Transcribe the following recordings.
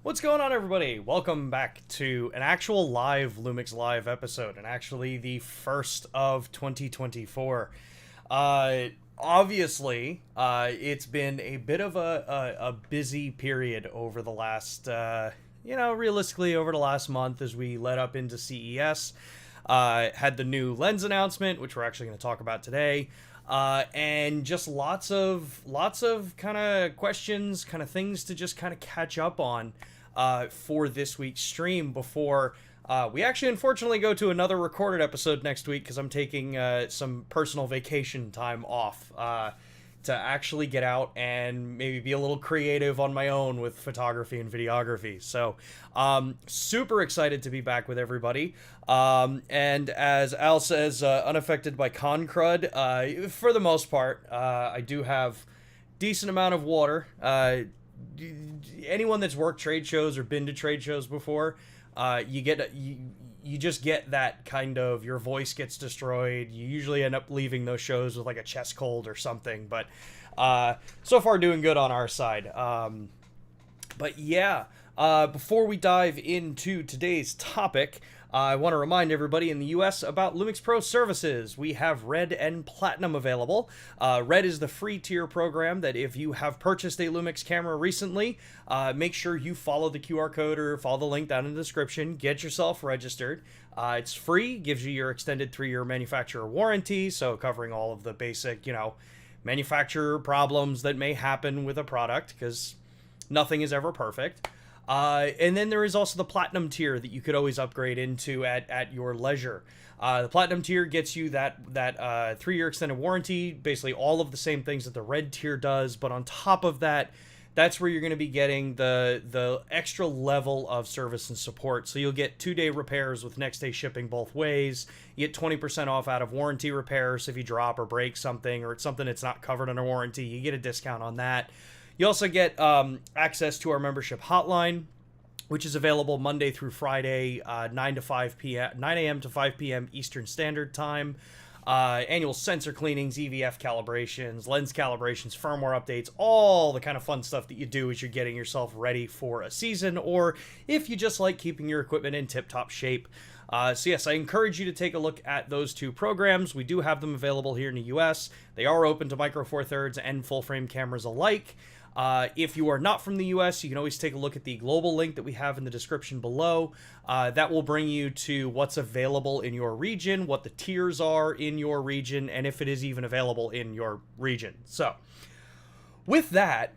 What's going on, everybody? Welcome back to an actual live LUMIX Live episode, and actually the first of 2024. Obviously, it's been a bit of a busy period over the last, realistically over the last month as we led up into CES. Had the new lens announcement, which we're actually going to talk about today. And just lots of kind of questions, kind of things to just kind of catch up on for this week's stream before we actually unfortunately go to another recorded episode next week, because I'm taking some personal vacation time off to actually get out and maybe be a little creative on my own with photography and videography. So super excited to be back with everybody. And as Al says, unaffected by con crud for the most part. I do have decent amount of water. Anyone that's worked trade shows or been to trade shows before, you just get that kind of, your voice gets destroyed. You usually end up leaving those shows with like a chest cold or something, but so far doing good on our side. But yeah, before we dive into today's topic, I want to remind everybody in the US about LUMIX Pro services. We have Red and Platinum available. Red is the free tier program that if you have purchased a LUMIX camera recently, make sure you follow the QR code or follow the link down in the description. Get yourself registered. It's free, gives you your extended 3-year manufacturer warranty, so covering all of the basic, manufacturer problems that may happen with a product, because nothing is ever perfect. And then there is also the Platinum tier that you could always upgrade into at your leisure. The Platinum tier gets you that 3-year extended warranty, basically all of the same things that the Red tier does, but on top of that, that's where you're going to be getting the extra level of service and support. So you'll get 2-day repairs with next-day shipping both ways. You get 20% off out of warranty repairs if you drop or break something, or it's something that's not covered under warranty. You get a discount on that. You also get access to our membership hotline, which is available Monday through Friday, 9 a.m. to 5 p.m. Eastern Standard Time. Annual sensor cleanings, EVF calibrations, lens calibrations, firmware updates, all the kind of fun stuff that you do as you're getting yourself ready for a season, or if you just like keeping your equipment in tip-top shape. So yes, I encourage you to take a look at those two programs. We do have them available here in the US. They are open to Micro Four Thirds and full-frame cameras alike. If you are not from the US, you can always take a look at the global link that we have in the description below. That will bring you to what's available in your region, what the tiers are in your region, and if it is even available in your region. So, with that,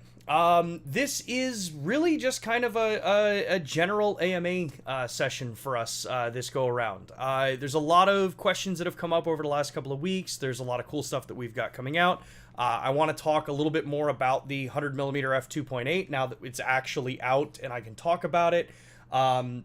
this is really just kind of a general AMA session for us this go around. There's a lot of questions that have come up over the last couple of weeks. There's a lot of cool stuff that we've got coming out. I want to talk a little bit more about the 100mm f2.8 now that it's actually out and I can talk about it. And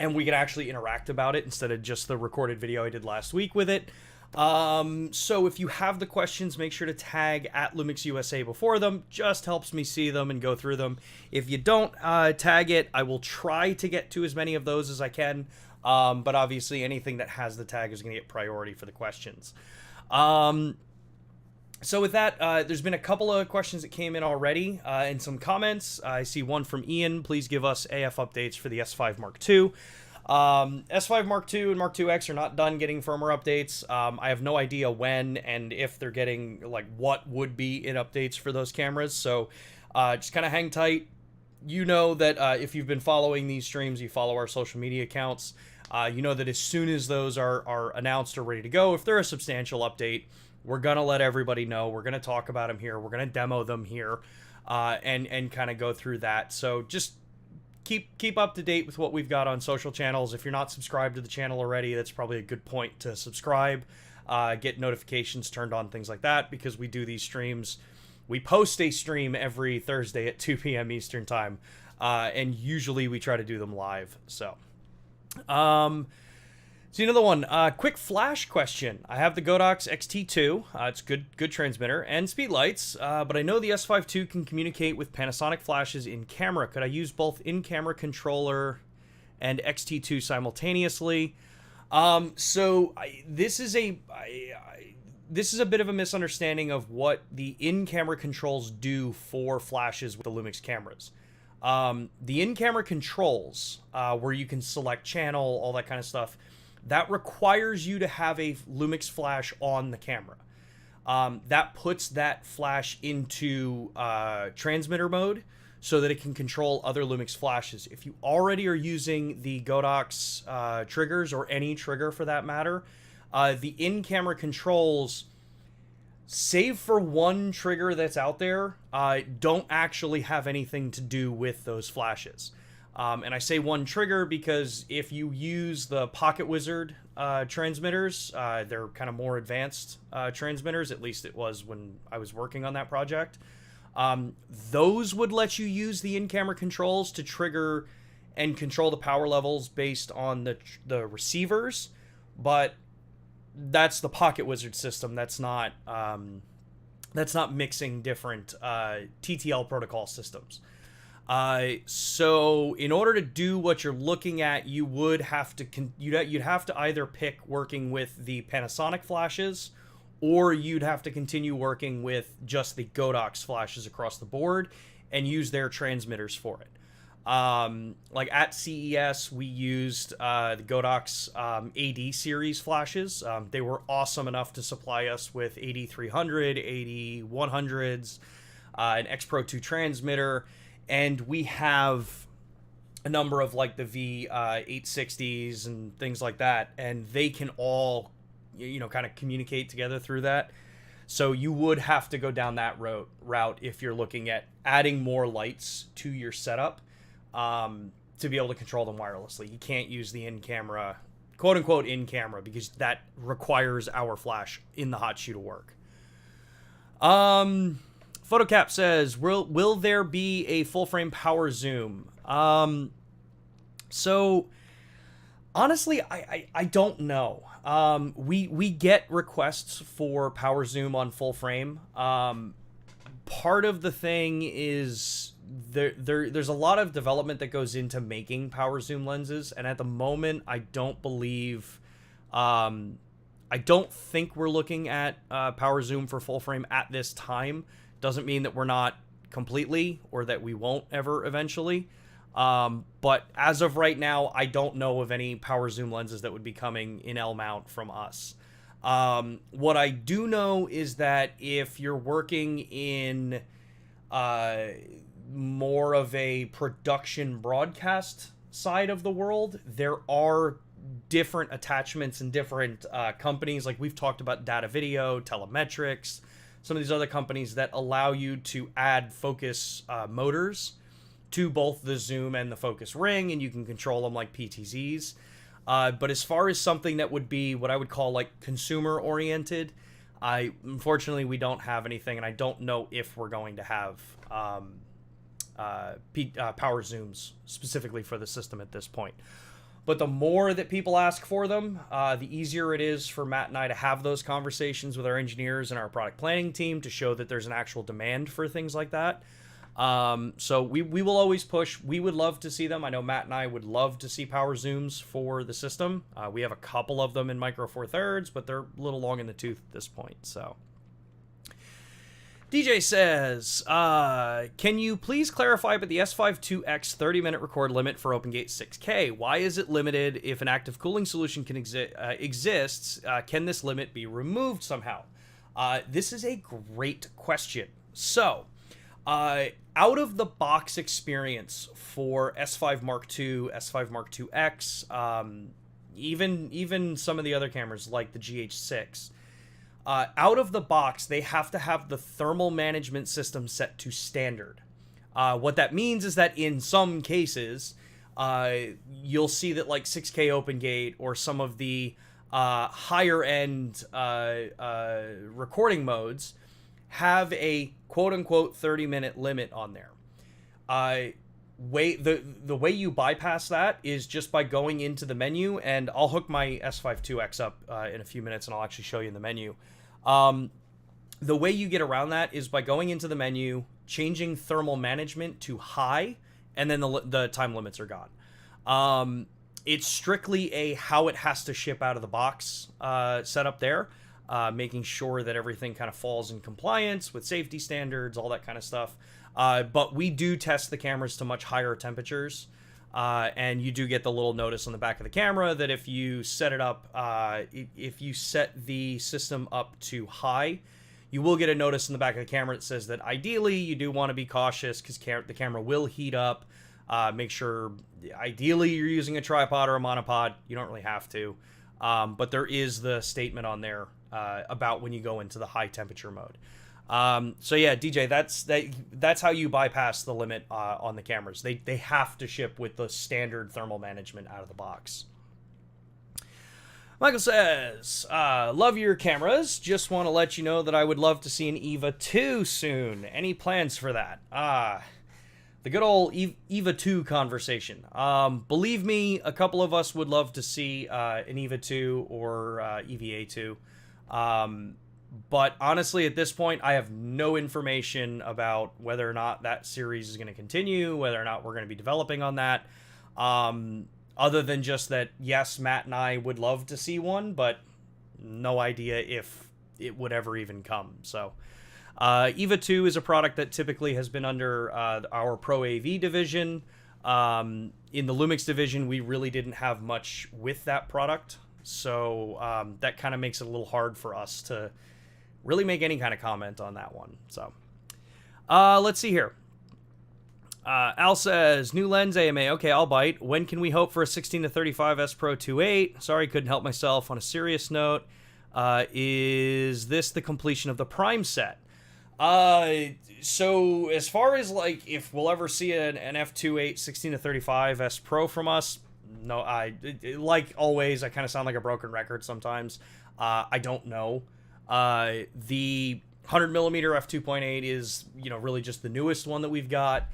we can actually interact about it instead of just the recorded video I did last week with it. So if you have the questions, make sure to tag at LUMIX USA before them. Just helps me see them and go through them. If you don't tag it, I will try to get to as many of those as I can. But obviously anything that has the tag is going to get priority for the questions. So with that, there's been a couple of questions that came in already and some comments. I see one from Ian. Please give us AF updates for the S5 Mark II. S5 Mark II and Mark IIX are not done getting firmware updates. I have no idea when and if they're getting, like, what would be in updates for those cameras. So just kind of hang tight. You know that if you've been following these streams, you follow our social media accounts. You know that as soon as those are announced or ready to go, if they're a substantial update, we're going to let everybody know. We're going to talk about them here. We're going to demo them here and kind of go through that. So just keep up to date with what we've got on social channels. If you're not subscribed to the channel already, that's probably a good point to subscribe. Get notifications turned on, things like that, because we do these streams. We post a stream every Thursday at 2 p.m. Eastern Time, and usually we try to do them live. So another one, quick flash question. I have the Godox XT2, it's good transmitter, and speedlights, but I know the S5 II can communicate with Panasonic flashes in camera. Could I use both in-camera controller and XT2 simultaneously? This is a bit of a misunderstanding of what the in-camera controls do for flashes with the LUMIX cameras. The in-camera controls, where you can select channel, all that kind of stuff, that requires you to have a LUMIX flash on the camera. That puts that flash into transmitter mode so that it can control other LUMIX flashes. If you already are using the Godox triggers, or any trigger for that matter, the in-camera controls, save for one trigger that's out there, don't actually have anything to do with those flashes. And I say one trigger because if you use the Pocket Wizard transmitters, they're kind of more advanced transmitters, at least it was when I was working on that project. Those would let you use the in-camera controls to trigger and control the power levels based on the receivers, but that's the Pocket Wizard system. That's not mixing different TTL protocol systems. So in order to do what you're looking at, you would have to you'd have to either pick working with the Panasonic flashes, or you'd have to continue working with just the Godox flashes across the board and use their transmitters for it. Like at CES, we used the Godox AD series flashes. They were awesome enough to supply us with AD300, AD100s, an X Pro 2 transmitter, and we have a number of like the V860s and things like that, and they can all, kind of communicate together through that. So you would have to go down that route if you're looking at adding more lights to your setup, to be able to control them wirelessly. You can't use the in-camera, quote-unquote in-camera, because that requires our flash in the hot shoe to work. Photocap says, will there be a full-frame power zoom? So, honestly, I don't know. We get requests for power zoom on full frame. Part of the thing is there's a lot of development that goes into making power zoom lenses, and at the moment I don't think we're looking at power zoom for full frame at this time. Doesn't mean that we're not completely, or that we won't ever eventually. But as of right now, I don't know of any power zoom lenses that would be coming in L mount from us. What I do know is that if you're working in more of a production broadcast side of the world, there are different attachments and different companies. Like we've talked about Data Video, Telemetrics, some of these other companies that allow you to add focus motors to both the zoom and the focus ring, and you can control them like PTZs. But as far as something that would be what I would call like consumer oriented, unfortunately we don't have anything, and I don't know if we're going to have power zooms specifically for the system at this point. But the more that people ask for them, the easier it is for Matt and I to have those conversations with our engineers and our product planning team to show that there's an actual demand for things like that. So we will always push. We would love to see them. I know Matt and I would love to see power zooms for the system. We have a couple of them in Micro Four Thirds, but they're a little long in the tooth at this point. So DJ says, can you please clarify about the S5 IIX 30-minute record limit for OpenGate 6K? Why is it limited if an active cooling solution can exists? Can this limit be removed somehow? This is a great question. So, out of the box experience for S5 Mark II, S5 Mark II X, even some of the other cameras like the GH6, out of the box, they have to have the thermal management system set to standard. What that means is that in some cases, you'll see that like 6K OpenGate or some of the higher end recording modes have a quote-unquote 30-minute limit on there. The way you bypass that is just by going into the menu, and I'll hook my S5 IIX up in a few minutes, and I'll actually show you in the menu. The way you get around that is by going into the menu, changing thermal management to high, and then the time limits are gone. It's strictly a how it has to ship out of the box setup there. Making sure that everything kind of falls in compliance with safety standards, all that kind of stuff. But we do test the cameras to much higher temperatures. And you do get the little notice on the back of the camera that if you set it up, if you set the system up to high, you will get a notice in the back of the camera that says that ideally you do want to be cautious because the camera will heat up. Make sure, ideally, you're using a tripod or a monopod. You don't really have to. But there is the statement on there about when you go into the high temperature mode. So yeah, DJ, that's how you bypass the limit on the cameras. They have to ship with the standard thermal management out of the box. Michael says, love your cameras. Just want to let you know that I would love to see an EVA 2 soon. Any plans for that? The good old EVA 2 conversation. Believe me, a couple of us would love to see an EVA 2 or EVA 2. But honestly, at this point, I have no information about whether or not that series is going to continue, whether or not we're going to be developing on that. Other than just that, yes, Matt and I would love to see one, but no idea if it would ever even come. So EVA 2 is a product that typically has been under our Pro AV division. In the LUMIX division, we really didn't have much with that product. So that kind of makes it a little hard for us to really make any kind of comment on that one. So let's see here. Al says, new lens AMA. Okay, I'll bite. When can we hope for a 16-35 S Pro 2.8? Sorry, couldn't help myself. On a serious note, is this the completion of the Prime set? So as far as like if we'll ever see an f2.8 16-35 S Pro from us, no, like always, I kind of sound like a broken record sometimes. I don't know. The 100mm f2.8 is, really just the newest one that we've got.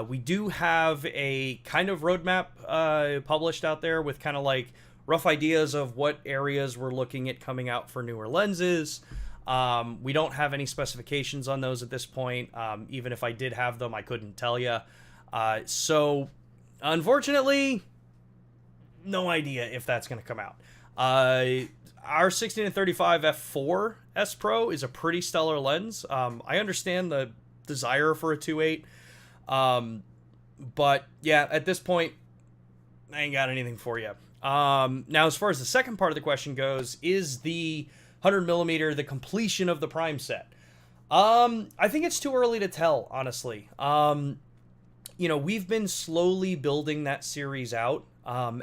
We do have a kind of roadmap published out there with kind of like rough ideas of what areas we're looking at coming out for newer lenses. We don't have any specifications on those at this point. Even if I did have them, I couldn't tell you. So unfortunately, no idea if that's going to come out. Our 16-35 f4 S Pro is a pretty stellar lens. I understand the desire for a 2.8. But yeah, at this point, I ain't got anything for you. Now, as far as the second part of the question goes, is the 100mm the completion of the Prime set? I think it's too early to tell, honestly. We've been slowly building that series out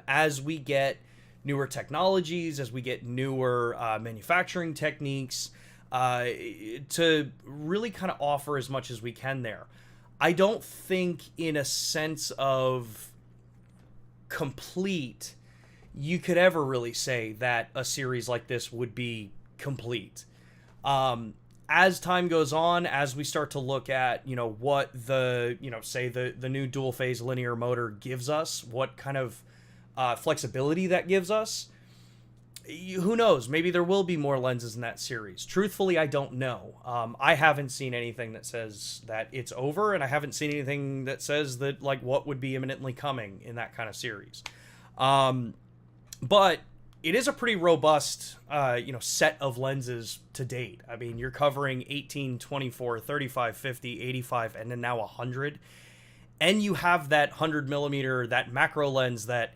as we get newer technologies, as we get newer manufacturing techniques, to really kind of offer as much as we can there. I don't think in a sense of complete, you could ever really say that a series like this would be complete. As time goes on, as we start to look at, what the, say the new dual phase linear motor gives us, what kind of flexibility that gives us, who knows? Maybe there will be more lenses in that series. Truthfully, I don't know. I haven't seen anything that says that it's over, and I haven't seen anything that says that like what would be imminently coming in that kind of series. But it is a pretty robust, set of lenses to date. I mean, you're covering 18, 24, 35, 50, 85, and then now 100. And you have that 100mm, that macro lens that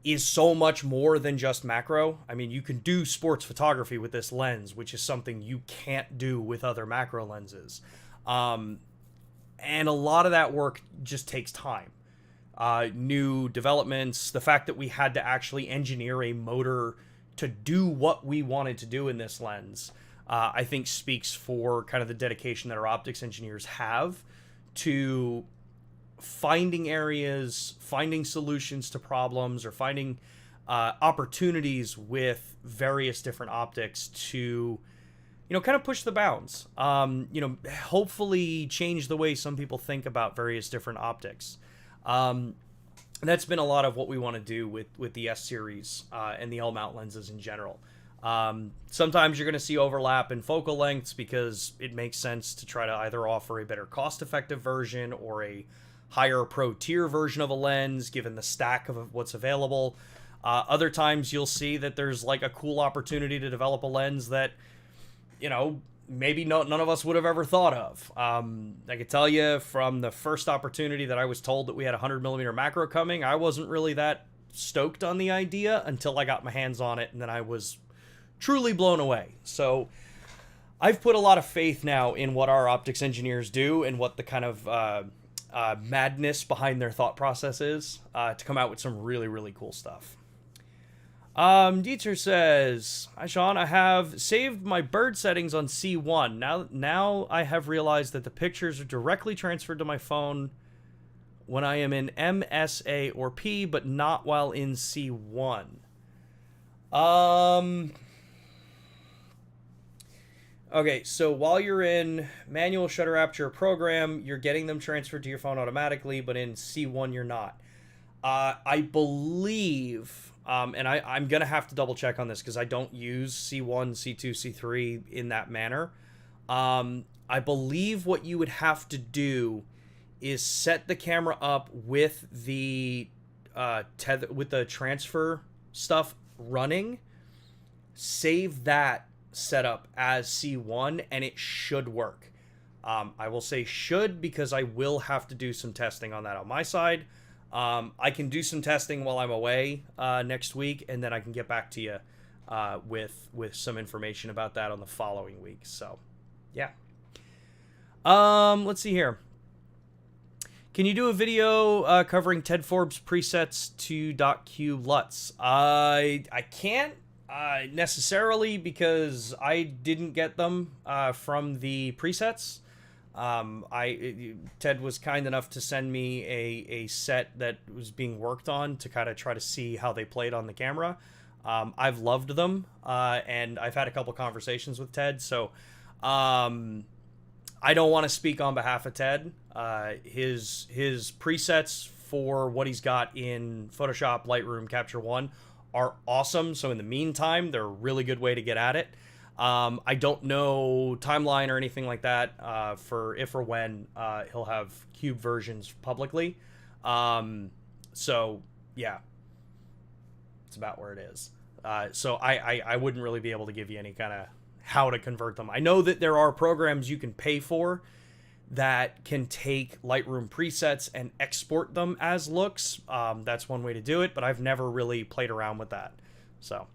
is so much more than just macro. I mean, you can do sports photography with this lens, which is something you can't do with other macro lenses. And a lot of that work just takes time. New developments, the fact that we had to actually engineer a motor to do what we wanted to do in this lens, I think speaks for kind of the dedication that our optics engineers have to finding areas, finding solutions to problems, or finding opportunities with various different optics to, kind of push the bounds. Hopefully change the way some people think about various different optics. And that's been a lot of what we want to do with the S series and the L-mount lenses in general. Sometimes you're going to see overlap in focal lengths because it makes sense to try to either offer a better cost-effective version or a higher pro tier version of a lens given the stack of what's available. Other times you'll see that there's like a cool opportunity to develop a lens that, maybe none of us would have ever thought of. I could tell you from the first opportunity that I was told that we had a 100mm macro coming, I wasn't really that stoked on the idea until I got my hands on it, and then I was truly blown away. So I've put a lot of faith now in what our optics engineers do and what the kind of madness behind their thought process is to come out with some really, really cool stuff. Dieter says, "Hi Sean, I have saved my bird settings on C1. Now I have realized that the pictures are directly transferred to my phone when I am in MSA or P, but not while in C1. Okay, so while you're in manual shutter aperture program, you're getting them transferred to your phone automatically, but in C1 you're not. I believe, and I'm going to have to double check on this because I don't use C1, C2, C3 in that manner. I believe what you would have to do is set the camera up with the with the transfer stuff running, save that setup as C1, and it should work. I will say should because I will have to do some testing on that on my side. I can do some testing while I'm away next week, and then I can get back to you with some information about that on the following week. So, yeah. Let's see here. Can you do a video covering Ted Forbes presets to .q LUTs? I can't necessarily because I didn't get them from the presets. Ted was kind enough to send me a set that was being worked on to kind of try to see how they played on the camera. I've loved them, and I've had a couple conversations with Ted, so I don't want to speak on behalf of Ted. His presets for what he's got in Photoshop, Lightroom, Capture One are awesome. So in the meantime, they're a really good way to get at it. I don't know timeline or anything like that for if or when he'll have cube versions publicly. So yeah, it's about where it is. So I wouldn't really be able to give you any kind of how to convert them. I know that there are programs you can pay for that can take Lightroom presets and export them as looks. That's one way to do it, but I've never really played around with that. So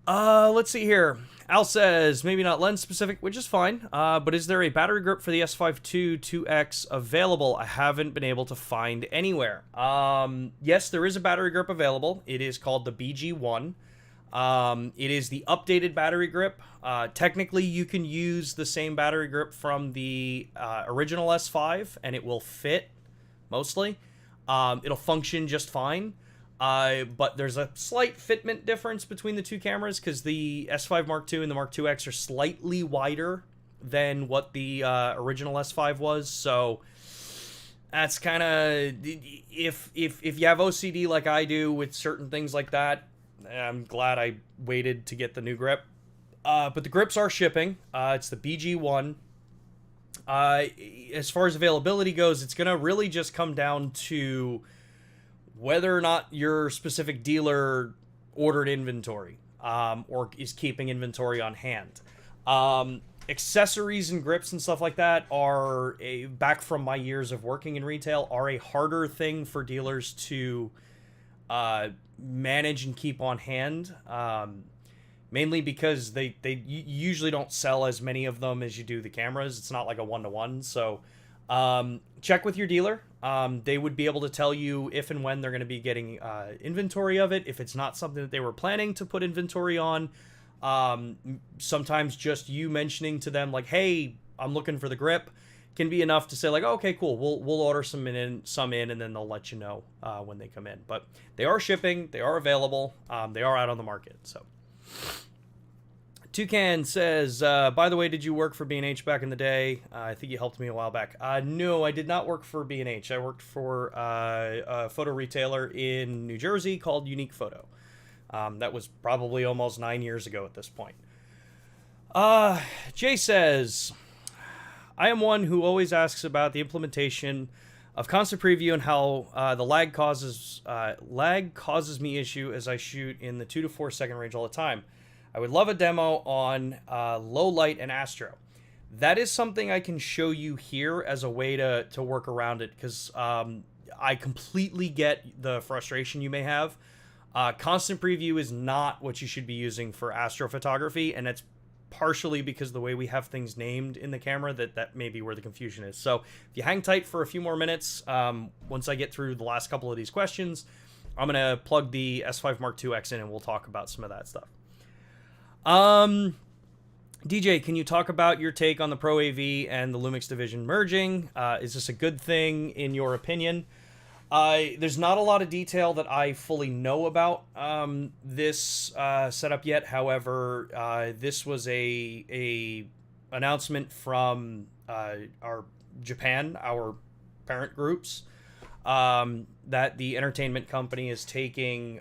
let's see here. Al says, maybe not lens specific, which is fine, but is there a battery grip for the S5 II 2X available? I haven't been able to find anywhere. Yes, there is a battery grip available. It is called the BG1. It is the updated battery grip. Technically, you can use the same battery grip from the original S5, and it will fit, mostly. It'll function just fine. But there's a slight fitment difference between the two cameras because the S5 Mark II and the Mark IIX are slightly wider than what the original S5 was. So that's kind of, if you have OCD like I do with certain things like that, I'm glad I waited to get the new grip. But the grips are shipping. It's the BG1. As far as availability goes, it's going to really just come down to whether or not your specific dealer ordered inventory or is keeping inventory on hand. Accessories and grips and stuff like that are, back from my years of working in retail, are a harder thing for dealers to manage and keep on hand. Mainly because they usually don't sell as many of them as you do the cameras. It's not like a one-to-one. So check with your dealer. They would be able to tell you if and when they're going to be getting inventory of it. If it's not something that they were planning to put inventory on, sometimes just you mentioning to them like, hey, I'm looking for the grip, can be enough to say like, oh, okay, cool, we'll order some in, and then they'll let you know when they come in. But they are shipping, they are available, they are out on the market. So Toucan says, by the way, did you work for B&H back in the day? I think you helped me a while back. No, I did not work for B&H. I worked for a photo retailer in New Jersey called Unique Photo. That was probably almost 9 years ago at this point. Jay says, I am one who always asks about the implementation of constant preview and how the lag causes me issue as I shoot in the 2 to 4 second range all the time. I would love a demo on low light and astro. That is something I can show you here as a way to work around it, because I completely get the frustration you may have. Constant preview is not what you should be using for astrophotography, and it's partially because the way we have things named in the camera that may be where the confusion is. So if you hang tight for a few more minutes, once I get through the last couple of these questions, I'm going to plug the S5 Mark II X in and we'll talk about some of that stuff. DJ, can you talk about your take on the Pro AV and the Lumix division merging? Is this a good thing in your opinion? There's not a lot of detail that I fully know about this setup yet. However, this was a announcement from our Japan, our parent groups, that the entertainment company is taking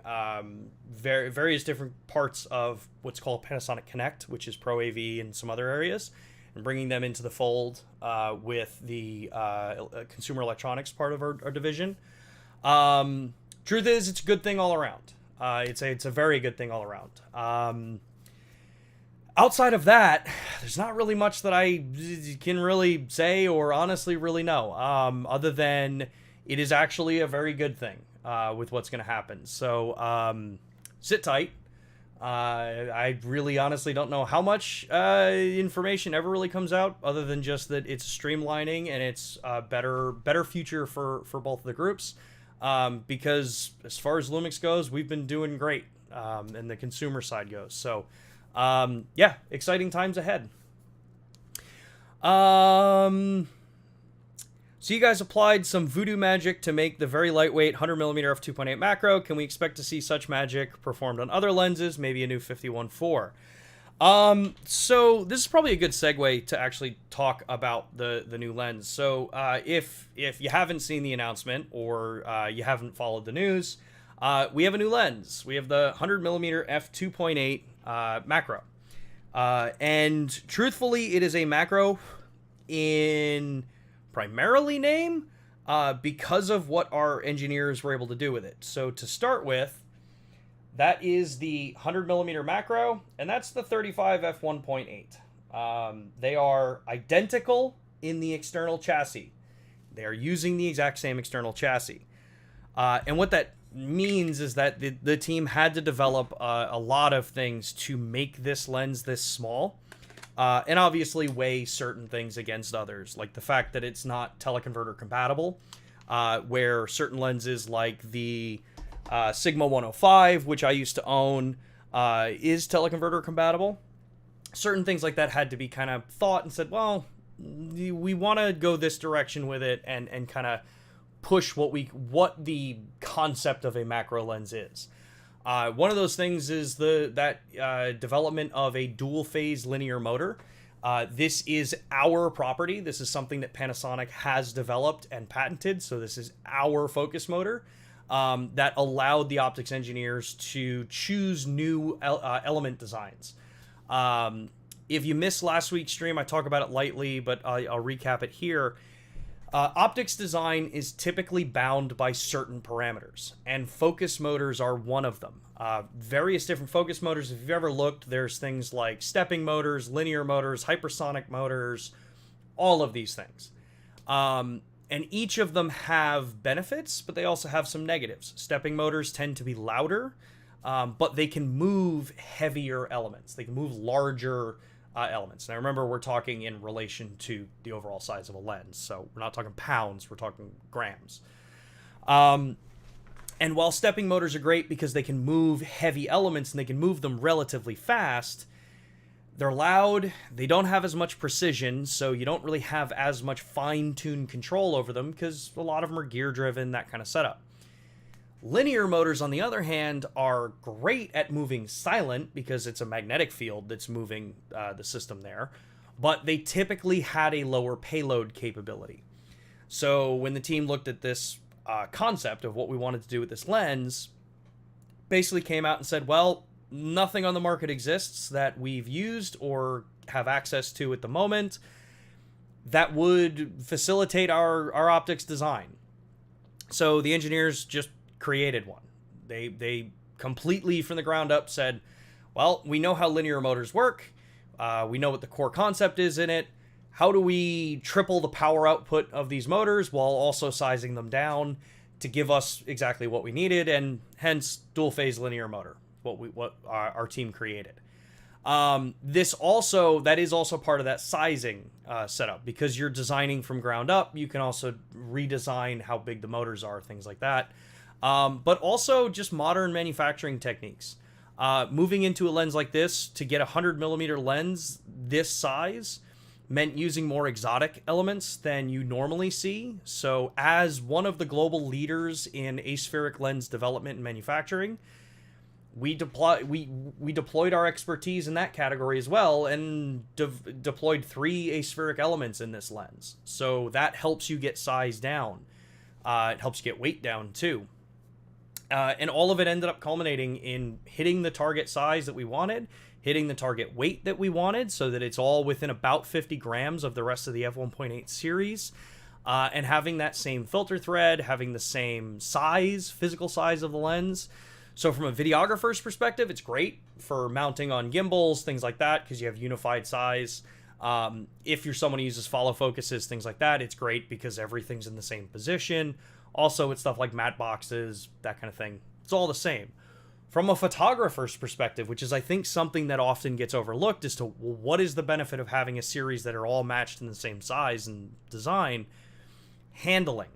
various different parts of what's called Panasonic Connect, which is Pro AV and some other areas, and bringing them into the fold with the consumer electronics part of our division. Truth is, it's a good thing all around. It's a very good thing all around. Outside of that, there's not really much that I can really say or honestly really know, other than it is actually a very good thing with what's going to happen. So sit tight. I really honestly don't know how much information ever really comes out, other than just that it's streamlining and it's a better future for both of the groups. Because as far as Lumix goes, we've been doing great, and the consumer side goes. So, yeah, exciting times ahead. So you guys applied some voodoo magic to make the very lightweight 100mm f2.8 macro. Can we expect to see such magic performed on other lenses, maybe a new 51.4? So this is probably a good segue to actually talk about the new lens. So if you haven't seen the announcement or you haven't followed the news, we have a new lens. We have the 100mm f2.8 macro. And truthfully, it is a macro in primarily name because of what our engineers were able to do with it. So to start with, that is the 100mm macro, and that's the 35 f1.8. They are identical in the external chassis. They are using the exact same external chassis. And what that means is that the team had to develop a lot of things to make this lens this small. And obviously weigh certain things against others, like the fact that it's not teleconverter compatible, where certain lenses like the Sigma 105, which I used to own, is teleconverter compatible. Certain things like that had to be kind of thought and said, well, we want to go this direction with it and kind of push what the concept of a macro lens is. One of those things is that development of a dual phase linear motor. This is our property. This is something that Panasonic has developed and patented. So this is our focus motor that allowed the optics engineers to choose new element designs. If you missed last week's stream, I talk about it lightly, but I'll recap it here. Optics design is typically bound by certain parameters, and focus motors are one of them. Various different focus motors, if you've ever looked, there's things like stepping motors, linear motors, hypersonic motors, all of these things. And each of them have benefits, but they also have some negatives. Stepping motors tend to be louder, but they can move heavier elements. They can move larger elements. Now remember, we're talking in relation to the overall size of a lens, so we're not talking pounds, we're talking grams. And while stepping motors are great because they can move heavy elements and they can move them relatively fast, they're loud, they don't have as much precision, so you don't really have as much fine-tuned control over them because a lot of them are gear-driven, that kind of setup. Linear motors, on the other hand, are great at moving silent because it's a magnetic field that's moving the system there, but they typically had a lower payload capability. So when the team looked at this concept of what we wanted to do with this lens, basically came out and said, well, nothing on the market exists that we've used or have access to at the moment that would facilitate our optics design. So the engineers just created one. They completely from the ground up said, Well, we know how linear motors work. We know what the core concept is in it. How do we triple the power output of these motors while also sizing them down to give us exactly what we needed, and hence dual phase linear motor, what our team created. That is also part of that sizing setup, because you're designing from ground up. You can also redesign how big the motors are, things like that. But also just modern manufacturing techniques. Moving into a lens like this, to get a 100mm lens this size meant using more exotic elements than you normally see. So as one of the global leaders in aspheric lens development and manufacturing, we deployed our expertise in that category as well, and deployed 3 aspheric elements in this lens. So that helps you get size down. It helps you get weight down too. And all of it ended up culminating in hitting the target size that we wanted, hitting the target weight that we wanted, so that it's all within about 50 grams of the rest of the f1.8 series, and having that same filter thread, having the same size, physical size of the lens. So from a videographer's perspective, it's great for mounting on gimbals, things like that, because you have unified size. If you're someone who uses follow focuses, things like that, it's great because everything's in the same position. Also, it's stuff like matte boxes, that kind of thing. It's all the same. From a photographer's perspective, which is, I think, something that often gets overlooked as to, well, what is the benefit of having a series that are all matched in the same size and design? Handling.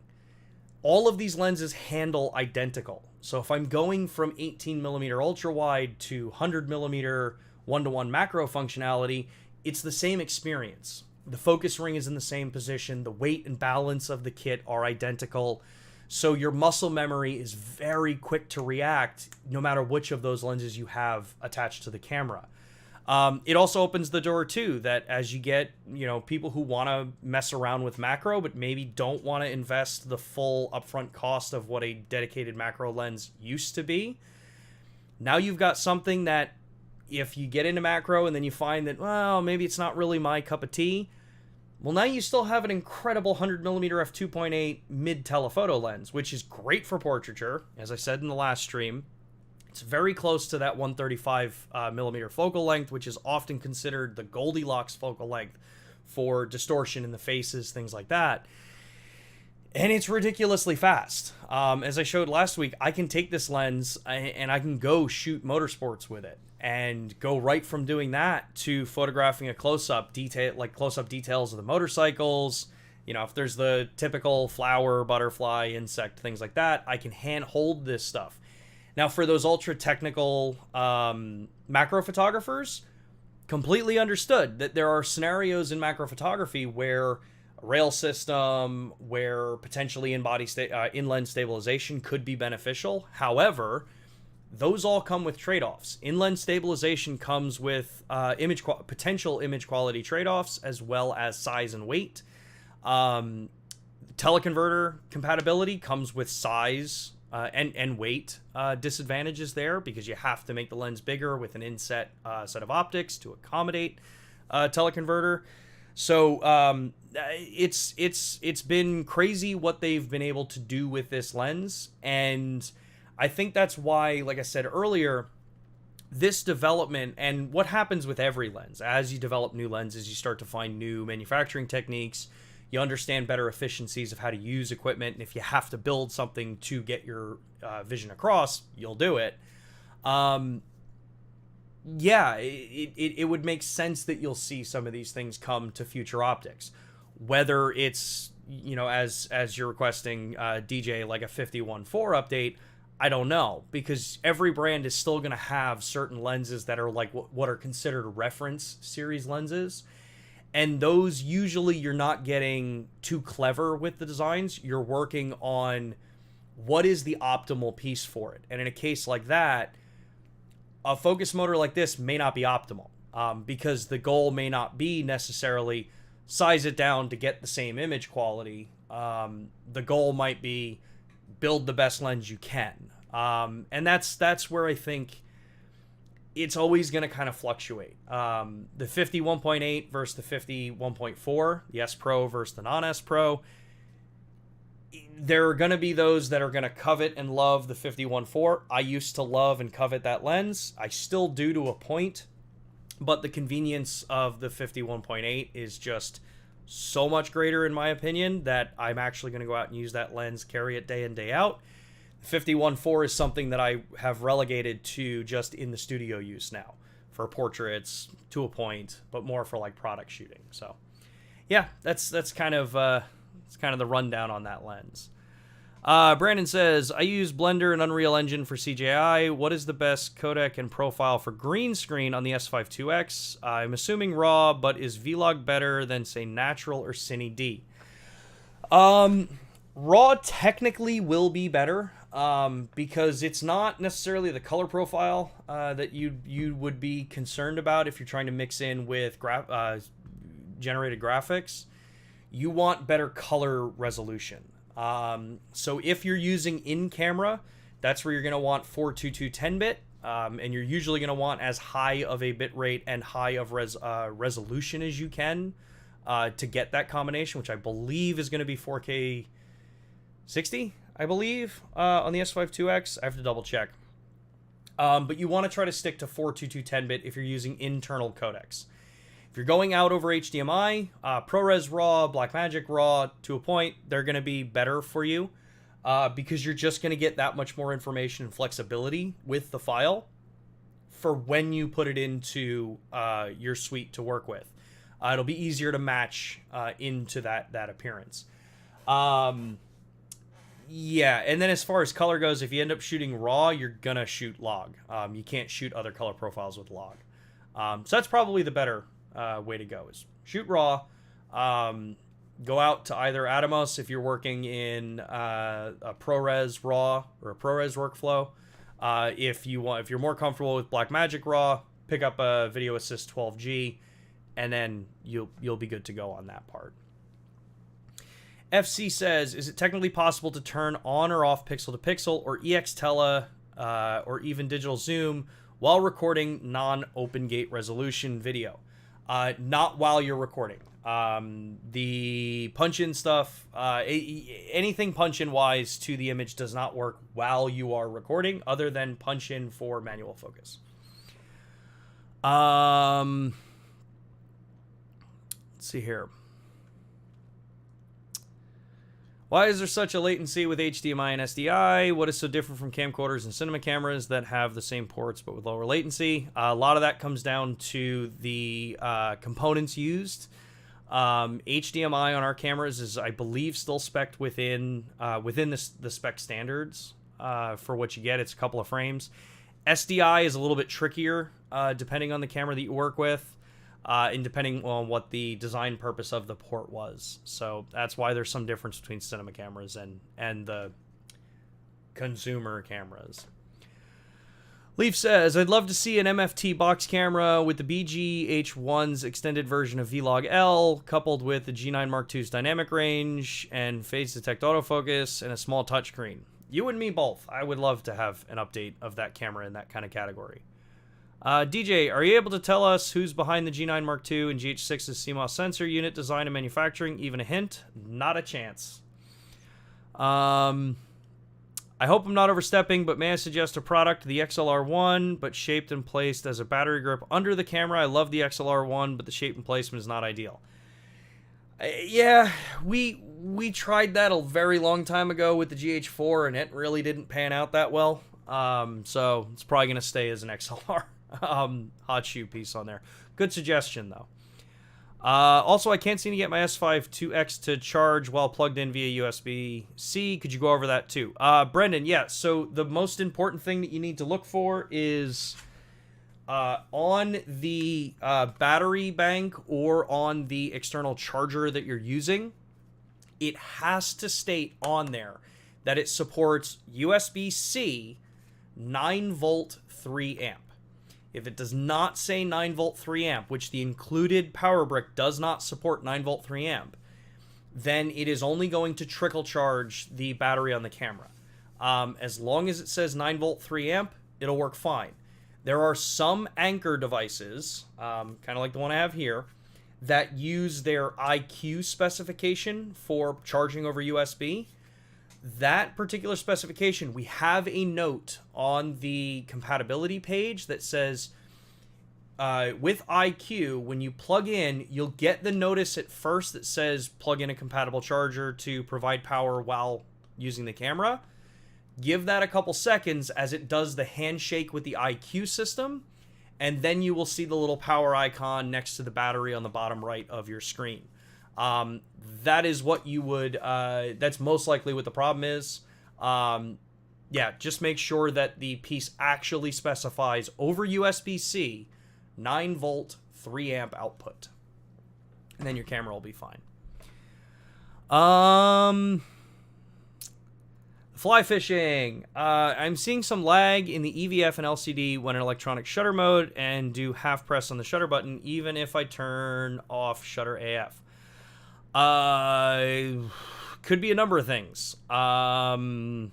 All of these lenses handle identical. So if I'm going from 18mm ultra wide to 100mm 1:1 macro functionality, it's the same experience. The focus ring is in the same position. The weight and balance of the kit are identical. So your muscle memory is very quick to react no matter which of those lenses you have attached to the camera. It also opens the door too, that as you get, people who want to mess around with macro but maybe don't want to invest the full upfront cost of what a dedicated macro lens used to be, now you've got something that if you get into macro and then you find that, well, maybe it's not really my cup of tea, well, now you still have an incredible 100mm f2.8 mid telephoto lens, which is great for portraiture, as I said in the last stream. It's very close to that 135mm focal length, which is often considered the Goldilocks focal length for distortion in the faces, things like that. And it's ridiculously fast. As I showed last week, I can take this lens and I can go shoot motorsports with it, and go right from doing that to photographing a close-up details of the motorcycles. If there's the typical flower, butterfly, insect, things like that, I can hand hold this stuff. Now, for those ultra technical macro photographers, completely understood that there are scenarios in macro photography where a rail system, where potentially in-lens stabilization could be beneficial. However, those all come with trade-offs. In-lens stabilization comes with potential image quality trade-offs, as well as size and weight. Teleconverter compatibility comes with size and weight disadvantages there, because you have to make the lens bigger with an inset set of optics to accommodate teleconverter. So it's been crazy what they've been able to do with this lens, and I think that's why, like I said earlier, this development, and what happens with every lens, as you develop new lenses, you start to find new manufacturing techniques, you understand better efficiencies of how to use equipment, and if you have to build something to get your vision across, you'll do it. It would make sense that you'll see some of these things come to future optics. Whether it's, as you're requesting, DJ, like a 51.4 update, I don't know, because every brand is still going to have certain lenses that are like what are considered reference series lenses. And those, usually you're not getting too clever with the designs. You're working on what is the optimal piece for it. And in a case like that, a focus motor like this may not be optimal, because the goal may not be necessarily size it down to get the same image quality. The goal might be build the best lens you can. And that's where I think it's always going to kind of fluctuate. The 51.8 versus the 51.4, the S Pro versus the non-S Pro. there are going to be those that are going to covet and love the 51.4. I used to love and covet that lens. I still do to a point, but the convenience of the 51.8 is just so much greater in my opinion that I'm actually going to go out and use that lens, carry it day in, day out. 51.4 is something that I have relegated to just in the studio use now for portraits to a point, but more for like product shooting. So yeah, that's kind of the rundown on that lens. Brandon says, I use Blender and Unreal Engine for CGI. What is the best codec and profile for green screen on the S5 IIX? I'm assuming RAW, but is Vlog better than, say, Natural or Cine D? RAW technically will be better because it's not necessarily the color profile that you would be concerned about if you're trying to mix in with generated graphics. You want better color resolution. So if you're using in-camera, that's where you're going to want 422 10-bit, and you're usually going to want as high of a bit rate and high of resolution as you can to get that combination, which I believe is going to be 4K 60, I believe, on the S5 IIX. I have to double check. But you want to try to stick to 422 10-bit if you're using internal codecs. If you're going out over HDMI, ProRes RAW, Blackmagic RAW, to a point, they're going to be better for you because you're just going to get that much more information and flexibility with the file for when you put it into your suite to work with. It'll be easier to match into that appearance. Yeah, and then as far as color goes, if you end up shooting RAW, you're going to shoot log. You can't shoot other color profiles with log. So that's probably the better way to go, is shoot RAW. Go out to either Atomos if you're working in a ProRes RAW or a ProRes workflow. If you're more comfortable with Blackmagic RAW, pick up a Video Assist 12G, and then you'll be good to go on that part. FC says, is it technically possible to turn on or off pixel to pixel or EXTELA or even digital zoom while recording non-open gate resolution video? Not while you're recording. The punch-in stuff, anything punch-in wise to the image does not work while you are recording, other than punch-in for manual focus. Let's see here. Why is there such a latency with HDMI and SDI? What is so different from camcorders and cinema cameras that have the same ports but with lower latency? A lot of that comes down to the components used. HDMI on our cameras is, I believe, still spec'd within the spec standards for what you get. It's a couple of frames. SDI is a little bit trickier depending on the camera that you work with. And depending on what the design purpose of the port was. So that's why there's some difference between cinema cameras and the consumer cameras. Leaf says, I'd love to see an MFT box camera with the BG-H1's extended version of Vlog L, coupled with the G9 Mark II's dynamic range and phase detect autofocus and a small touchscreen. You and me both. I would love to have an update of that camera in that kind of category. DJ, are you able to tell us who's behind the G9 Mark II and GH6's CMOS sensor unit design and manufacturing? Even a hint? Not a chance. I hope I'm not overstepping, but may I suggest a product, the XLR1, but shaped and placed as a battery grip under the camera? I love the XLR1, but the shape and placement is not ideal. Yeah, we tried that a very long time ago with the GH4, and it really didn't pan out that well. So it's probably going to stay as an XLR. Hot shoe piece on there. Good suggestion, though. Also, I can't seem to get my S5 IIX to charge while plugged in via USB-C. Could you go over that too? Brendan, yeah, so the most important thing that you need to look for is on the battery bank or on the external charger that you're using, it has to state on there that it supports USB-C 9-volt 3 amp. If it does not say 9-volt 3 amp, which the included power brick does not support 9-volt 3 amp, then it is only going to trickle charge the battery on the camera. As long as it says 9-volt 3 amp, it'll work fine. There are some Anker devices, kind of like the one I have here, that use their IQ specification for charging over USB. that particular specification, we have a note on the compatibility page that says, with iQ, when you plug in, you'll get the notice at first that says plug in a compatible charger to provide power while using the camera. Give that a couple seconds as it does the handshake with the iQ system, and then you will see the little power icon next to the battery on the bottom right of your screen. That is what you would, that's most likely what the problem is. Yeah, just make sure that the piece actually specifies over USB-C 9-volt, 3-amp output. And then your camera will be fine. Fly fishing. I'm seeing some lag in the EVF and LCD when in electronic shutter mode and do half press on the shutter button even if I turn off shutter AF. Could be a number of things. One,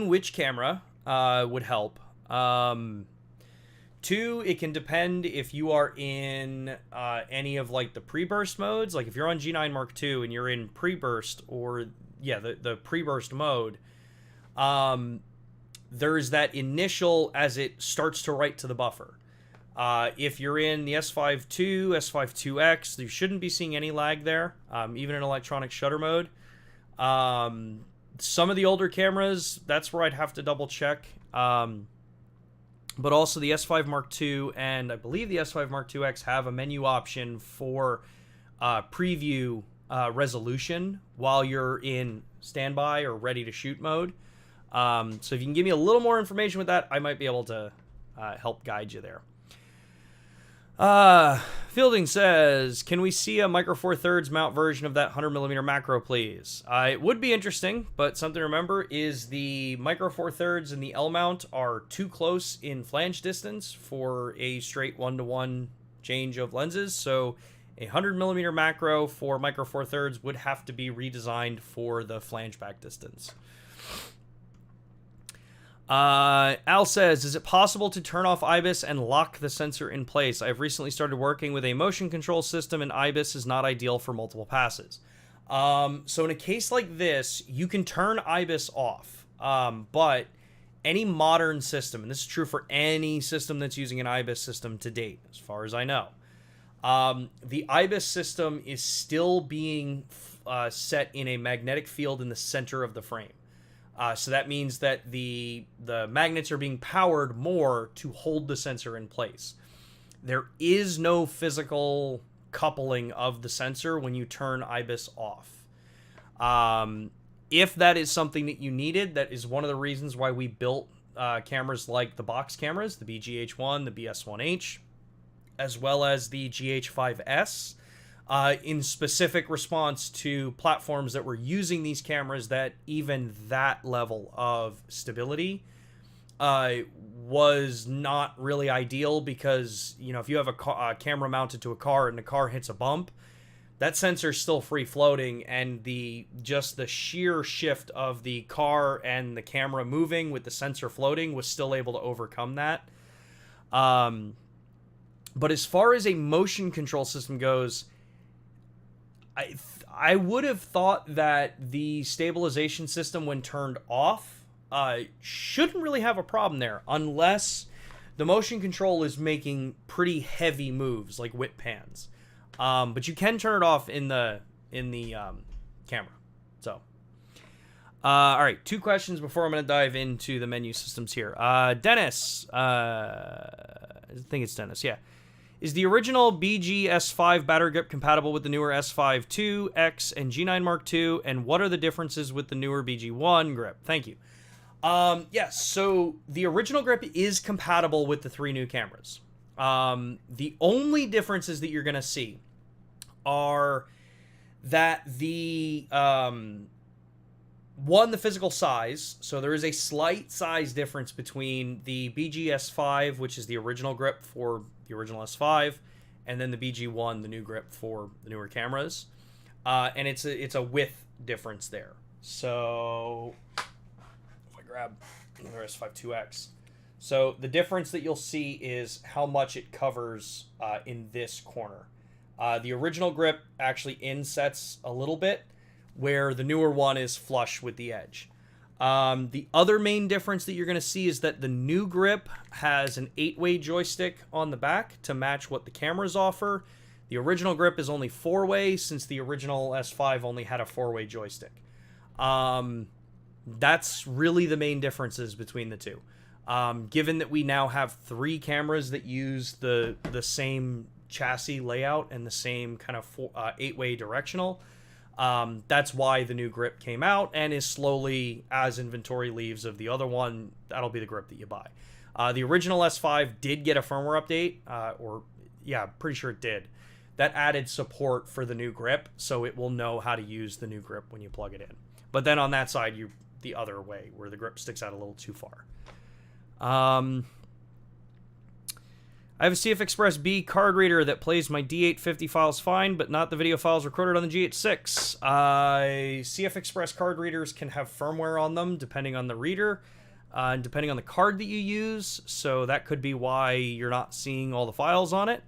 which camera would help. Two, it can depend if you are in any of like the pre-burst modes. Like if you're on G9 Mark II and you're in pre-burst or the pre-burst mode, there's that initial as it starts to write to the buffer. If you're in the S5 II, S5 IIX, you shouldn't be seeing any lag there, even in electronic shutter mode. Some of the older cameras, that's where I'd have to double check. But also the S5 Mark II and I believe the S5 Mark IIX have a menu option for preview resolution while you're in standby or ready to shoot mode. So if you can give me a little more information with that, I might be able to help guide you there. Fielding says, can we see a Micro Four Thirds mount version of that 100mm macro, please? It would be interesting, but something to remember is the Micro Four Thirds and the L mount are too close in flange distance for a straight 1-to-1 change of lenses. So a 100mm macro for Micro Four Thirds would have to be redesigned for the flange back distance. Al says, is it possible to turn off IBIS and lock the sensor in place? I've recently started working with a motion control system and IBIS is not ideal for multiple passes. So in a case like this, you can turn IBIS off, but any modern system, and this is true for any system that's using an IBIS system to date, as far as I know, the IBIS system is still being set in a magnetic field in the center of the frame. So that means that the magnets are being powered more to hold the sensor in place. There is no physical coupling of the sensor when you turn IBIS off. If that is something that you needed, that is one of the reasons why we built cameras like the box cameras, the BGH1, the BS1H, as well as the GH5S. In specific response to platforms that were using these cameras that even that level of stability was not really ideal because, you know, if you have a camera mounted to a car and the car hits a bump, that sensor's still free floating, and just the sheer shift of the car and the camera moving with the sensor floating was still able to overcome that. But as far as a motion control system goes, I would have thought that the stabilization system, when turned off, shouldn't really have a problem there, unless the motion control is making pretty heavy moves, like whip pans. But you can turn it off in the camera. So, all right, 2 questions before I'm going to dive into the menu systems here. Dennis, I think it's Dennis, yeah. Is the original BG S5 battery grip compatible with the newer S5 II, X, and G9 Mark II? And what are the differences with the newer BG1 grip? Thank you. Yes, so the original grip is compatible with the 3 new cameras. The only differences that you're going to see are that the physical size. So there is a slight size difference between the BG S5, which is the original grip for the original S5, and then the BG1, the new grip for the newer cameras. And it's a width difference there. So if I grab the S5 IIX, so the difference that you'll see is how much it covers in this corner. The original grip actually insets a little bit, where the newer one is flush with the edge. The other main difference that you're going to see is that the new grip has an 8-way joystick on the back to match what the cameras offer. The original grip is only 4-way, since the original S5 only had a 4-way joystick. That's really the main differences between the two. Given that we now have 3 cameras that use the same chassis layout and the same kind of 8-way directional, that's why the new grip came out, and is slowly, as inventory leaves of the other one, that'll be the grip that you buy. The original S5 did get a firmware update, pretty sure it did. That added support for the new grip, so it will know how to use the new grip when you plug it in. But then on that side, the other way, where the grip sticks out a little too far. I have a CF Express B card reader that plays my D850 files fine, but not the video files recorded on the G86. CF Express card readers can have firmware on them, depending on the reader, and depending on the card that you use, so that could be why you're not seeing all the files on it.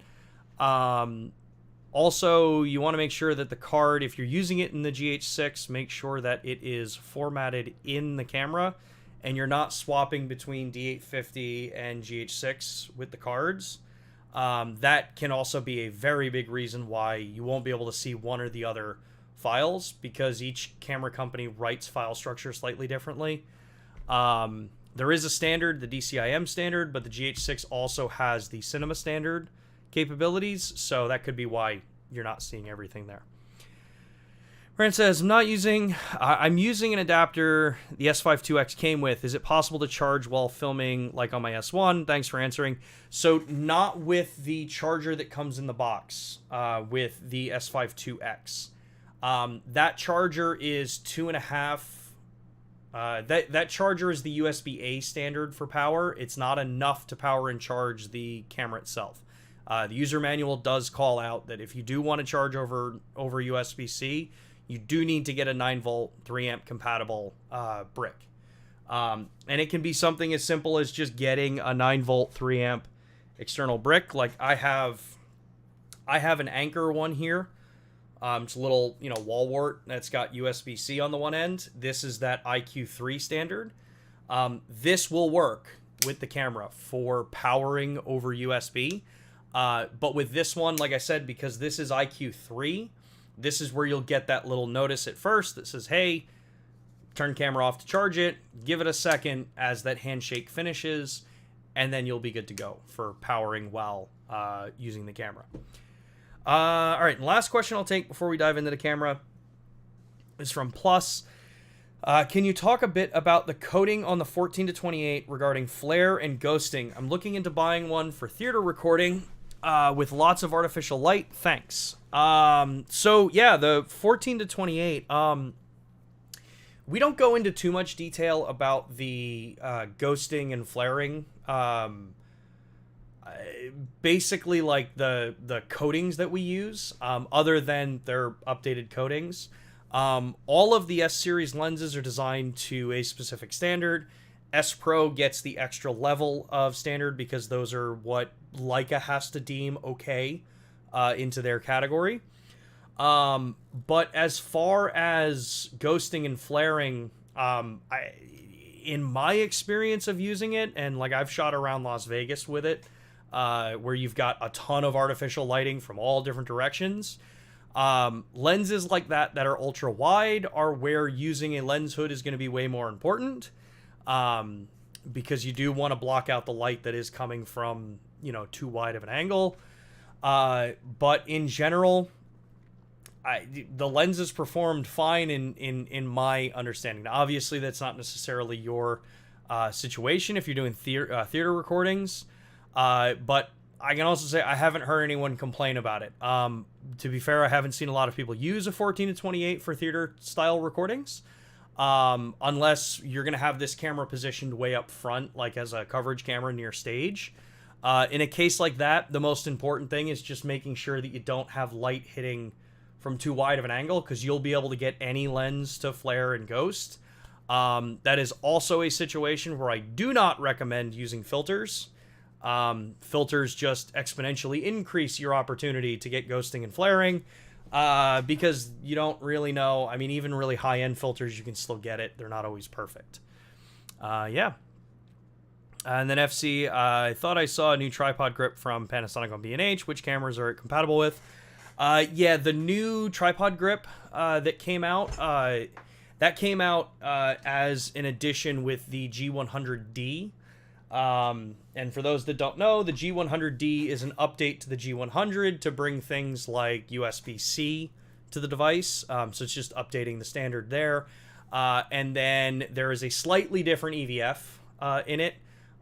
Also, you want to make sure that the card, if you're using it in the GH6, make sure that it is formatted in the camera, and you're not swapping between D850 and GH6 with the cards. That can also be a very big reason why you won't be able to see one or the other files, because each camera company writes file structure slightly differently. There is a standard, the DCIM standard, but the GH6 also has the cinema standard capabilities, so that could be why you're not seeing everything there. Rand says, I'm using an adapter the S5 IIX came with. Is it possible to charge while filming like on my S1? Thanks for answering. So not with the charger that comes in the box, with the S5 IIX. That charger is 2.5. That charger is the USB-A standard for power. It's not enough to power and charge the camera itself. The user manual does call out that if you do want to charge over USB-C, you do need to get a 9-volt 3-amp compatible brick. And it can be something as simple as just getting a 9-volt 3-amp external brick. Like I have an Anchor one here. It's a little, wall wart that's got USB-C on the one end. This is that IQ3 standard. This will work with the camera for powering over USB. But with this one, like I said, because this is IQ3, this is where you'll get that little notice at first that says, hey, turn camera off to charge it, give it a second as that handshake finishes, and then you'll be good to go for powering while using the camera. All right, last question I'll take before we dive into the camera is from Plus. Can you talk a bit about the coating on the 14-28 regarding flare and ghosting? I'm looking into buying one for theater recording with lots of artificial light. Thanks. So yeah, the 14-28, we don't go into too much detail about the ghosting and flaring. Basically like the coatings that we use, other than their updated coatings. All of the S-series lenses are designed to a specific standard. S Pro gets the extra level of standard because those are what Leica has to deem okay into their category. But as far as ghosting and flaring, in my experience of using it, and like I've shot around Las Vegas with it, where you've got a ton of artificial lighting from all different directions, lenses like that are ultra wide are where using a lens hood is going to be way more important, because you do want to block out the light that is coming from too wide of an angle. But in general, the lenses performed fine in my understanding. Now, obviously, that's not necessarily your situation if you're doing theater recordings. But I can also say I haven't heard anyone complain about it. To be fair, I haven't seen a lot of people use a 14-28 for theater style recordings. Unless you're going to have this camera positioned way up front, like as a coverage camera near stage. In a case like that, the most important thing is just making sure that you don't have light hitting from too wide of an angle, because you'll be able to get any lens to flare and ghost. That is also a situation where I do not recommend using filters. Filters just exponentially increase your opportunity to get ghosting and flaring. because you don't really know. I mean, even really high-end filters, you can still get it. They're not always perfect. Yeah. And then FC, I thought I saw a new tripod grip from Panasonic on B&H. Which cameras are it compatible with? Yeah, the new tripod grip that came out, as an addition with the G100D. And for those that don't know, the G100D is an update to the G100 to bring things like USB-C to the device. So it's just updating the standard there. And then there is a slightly different EVF in it.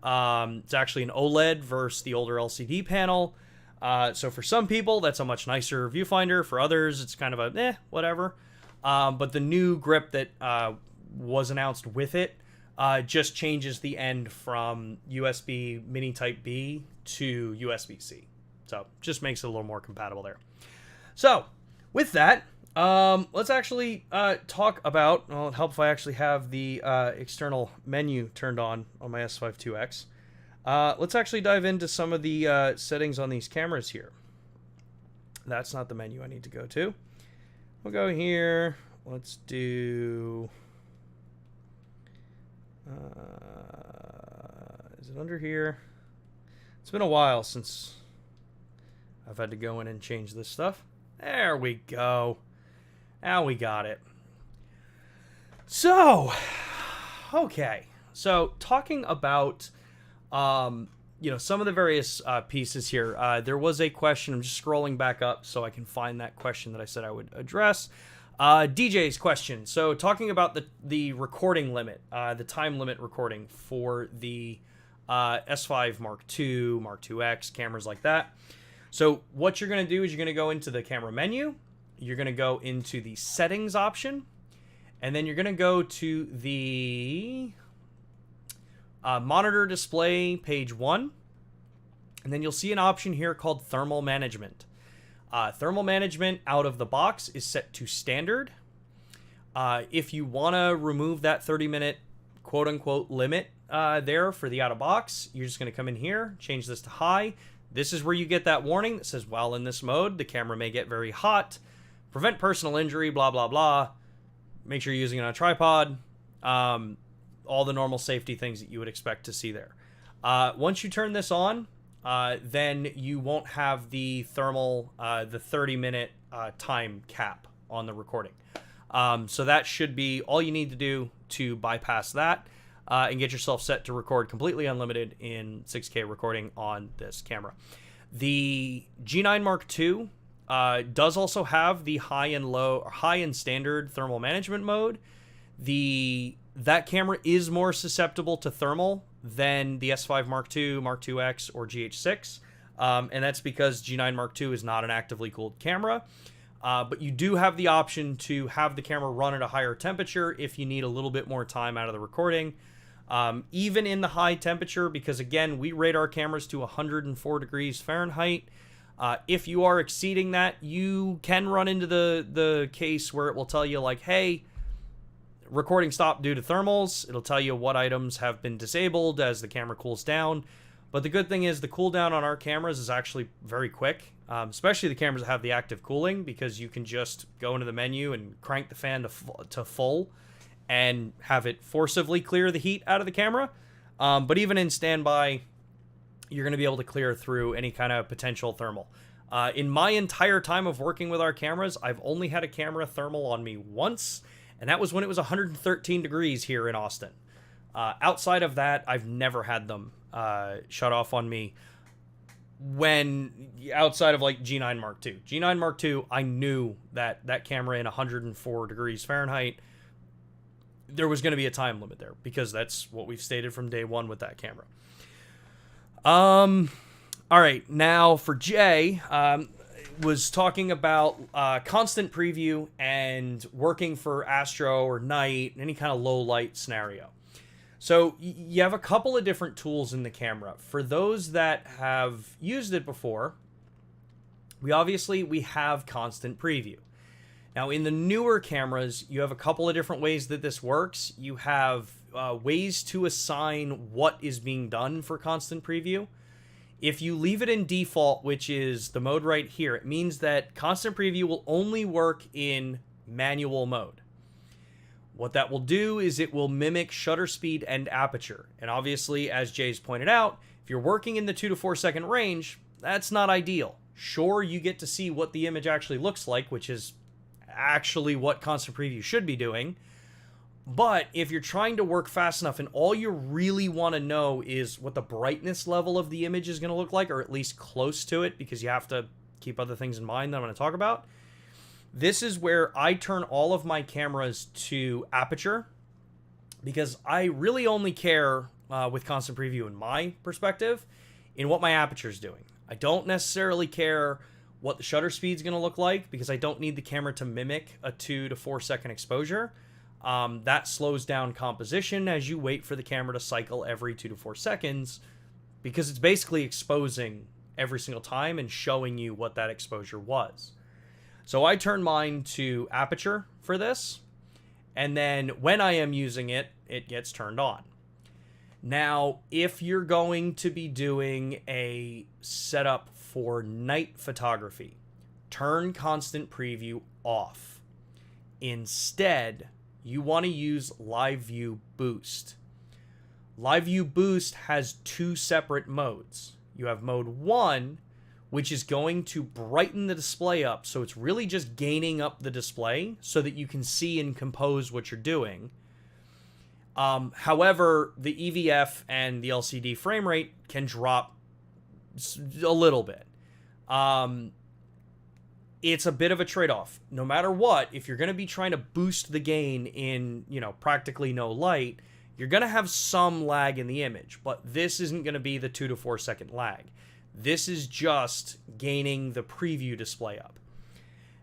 It's actually an OLED versus the older LCD panel. So for some people, that's a much nicer viewfinder. For others, it's kind of a whatever. But the new grip that was announced with it just changes the end from USB mini type B to USB-C. So just makes it a little more compatible there. So with that, let's actually talk about, well, it helps if I actually have the external menu turned on my S5 IIX. Let's actually dive into some of the settings on these cameras here. That's not the menu I need to go to. We'll go here. Let's do... is it under here? It's been a while since I've had to go in and change this stuff. There we go. Now we got it. So, okay. So, talking about, some of the various pieces here. There was a question. I'm just scrolling back up so I can find that question that I said I would address. DJ's question. So, talking about the recording limit, the time limit recording for the S5 Mark II, Mark IIX, cameras like that. So, what you're going to do is you're going to go into the camera menu. You're going to go into the settings option, and then you're going to go to the monitor display page 1, and then you'll see an option here called thermal management. Thermal management out of the box is set to standard. If you want to remove that 30-minute quote-unquote limit there for the out-of-box, you're just going to come in here, change this to high. This is where you get that warning that says, while in this mode, the camera may get very hot. Prevent personal injury, blah, blah, blah. Make sure you're using it on a tripod. All the normal safety things that you would expect to see there. Once you turn this on, then you won't have the thermal, the 30-minute time cap on the recording. So that should be all you need to do to bypass that and get yourself set to record completely unlimited in 6K recording on this camera. The G9 Mark II does also have the high and standard thermal management mode. That camera is more susceptible to thermal than the S5 Mark II, Mark IIX, or GH6. And that's because G9 Mark II is not an actively cooled camera. But you do have the option to have the camera run at a higher temperature if you need a little bit more time out of the recording. Even in the high temperature, because again, we rate our cameras to 104 degrees Fahrenheit. If you are exceeding that, you can run into the case where it will tell you like, hey, recording stopped due to thermals. It'll tell you what items have been disabled as the camera cools down. But the good thing is the cooldown on our cameras is actually very quick, especially the cameras that have the active cooling, because you can just go into the menu and crank the fan to full and have it forcibly clear the heat out of the camera. But even in standby, you're going to be able to clear through any kind of potential thermal. In my entire time of working with our cameras, I've only had a camera thermal on me once, and that was when it was 113 degrees here in Austin. Outside of that, I've never had them shut off on me when outside of like G9 Mark II. G9 Mark II, I knew that camera in 104 degrees Fahrenheit, there was going to be a time limit there because that's what we've stated from day one with that camera. All right, now for Jay, was talking about constant preview and working for astro or night, any kind of low light scenario. So you have a couple of different tools in the camera. For those that have used it before, we have constant preview. Now in the newer cameras, you have a couple of different ways that this works. You have ways to assign what is being done for constant preview. If you leave it in default, which is the mode right here, it means that constant preview will only work in manual mode. What that will do is it will mimic shutter speed and aperture. And obviously, as Jay's pointed out, if you're working in the 2 to 4 second range, that's not ideal. Sure, you get to see what the image actually looks like, which is actually what constant preview should be doing. But if you're trying to work fast enough and all you really want to know is what the brightness level of the image is going to look like, or at least close to it, because you have to keep other things in mind that I'm going to talk about, this is where I turn all of my cameras to aperture, because I really only care with constant preview in my perspective in what my aperture is doing. I don't necessarily care what the shutter speed is going to look like, because I don't need the camera to mimic a 2 to 4 second exposure. That slows down composition as you wait for the camera to cycle every 2 to 4 seconds, because it's basically exposing every single time and showing you what that exposure was. So I turn mine to aperture for this, and then when I am using it, it gets turned on. Now, if you're going to be doing a setup for night photography, turn constant preview off. Instead, you want to use Live View Boost. Live View Boost has 2 separate modes. You have mode 1, which is going to brighten the display up, so it's really just gaining up the display so that you can see and compose what you're doing. However, the EVF and the LCD frame rate can drop a little bit. It's a bit of a trade-off. No matter what, if you're going to be trying to boost the gain in, practically no light, you're going to have some lag in the image, but this isn't going to be the 2 to 4 second lag. This is just gaining the preview display up.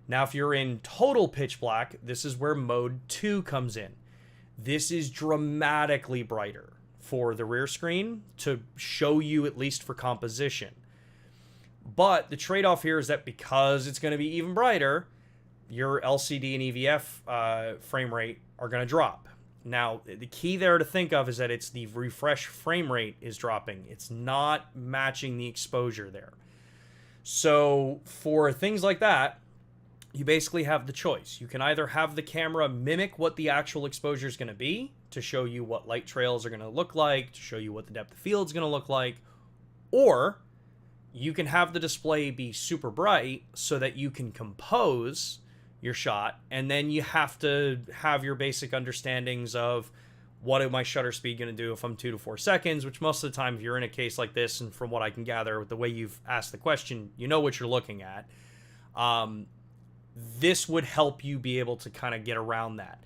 Now, if you're in total pitch black, this is where mode 2 comes in. This is dramatically brighter for the rear screen to show you, at least for composition. But the trade-off here is that because it's going to be even brighter, your LCD and EVF frame rate are going to drop. Now, the key there to think of is that it's the refresh frame rate is dropping. It's not matching the exposure there. So for things like that, you basically have the choice. You can either have the camera mimic what the actual exposure is going to be to show you what light trails are going to look like, to show you what the depth of field is going to look like, or you can have the display be super bright so that you can compose your shot, and then you have to have your basic understandings of what am my shutter speed going to do if I'm 2 to 4 seconds, which most of the time if you're in a case like this, and from what I can gather with the way you've asked the question, you know what you're looking at. This would help you be able to kind of get around that,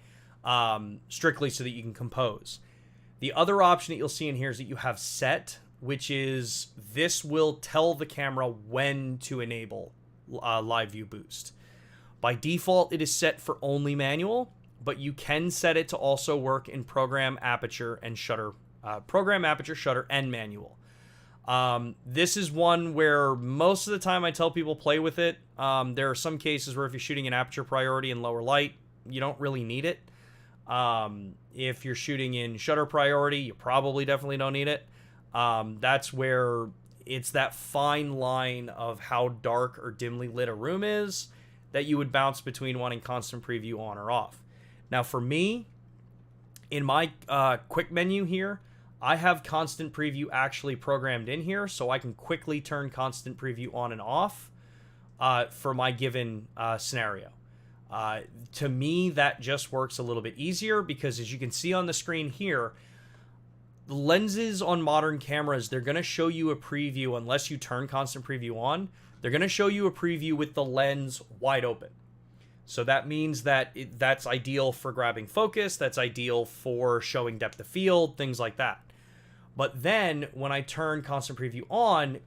strictly so that you can compose. The other option that you'll see in here is that you have set, which is this will tell the camera when to enable Live View Boost. By default, it is set for only manual, but you can set it to also work in program, aperture, and shutter. Program, aperture, shutter, and manual. This is one where most of the time I tell people play with it. There are some cases where if you're shooting in aperture priority and lower light, you don't really need it. If you're shooting in shutter priority, you probably definitely don't need it. That's where it's that fine line of how dark or dimly lit a room is that you would bounce between wanting constant preview on or off. Now for me, in my quick menu here, I have constant preview actually programmed in here, so I can quickly turn constant preview on and off for my given scenario. To me, that just works a little bit easier because as you can see on the screen here, the lenses on modern cameras, they're going to show you a preview unless you turn constant preview on. They're going to show you a preview with the lens wide open. So that means that that's ideal for grabbing focus, that's ideal for showing depth of field, things like that. But then when I turn constant preview on,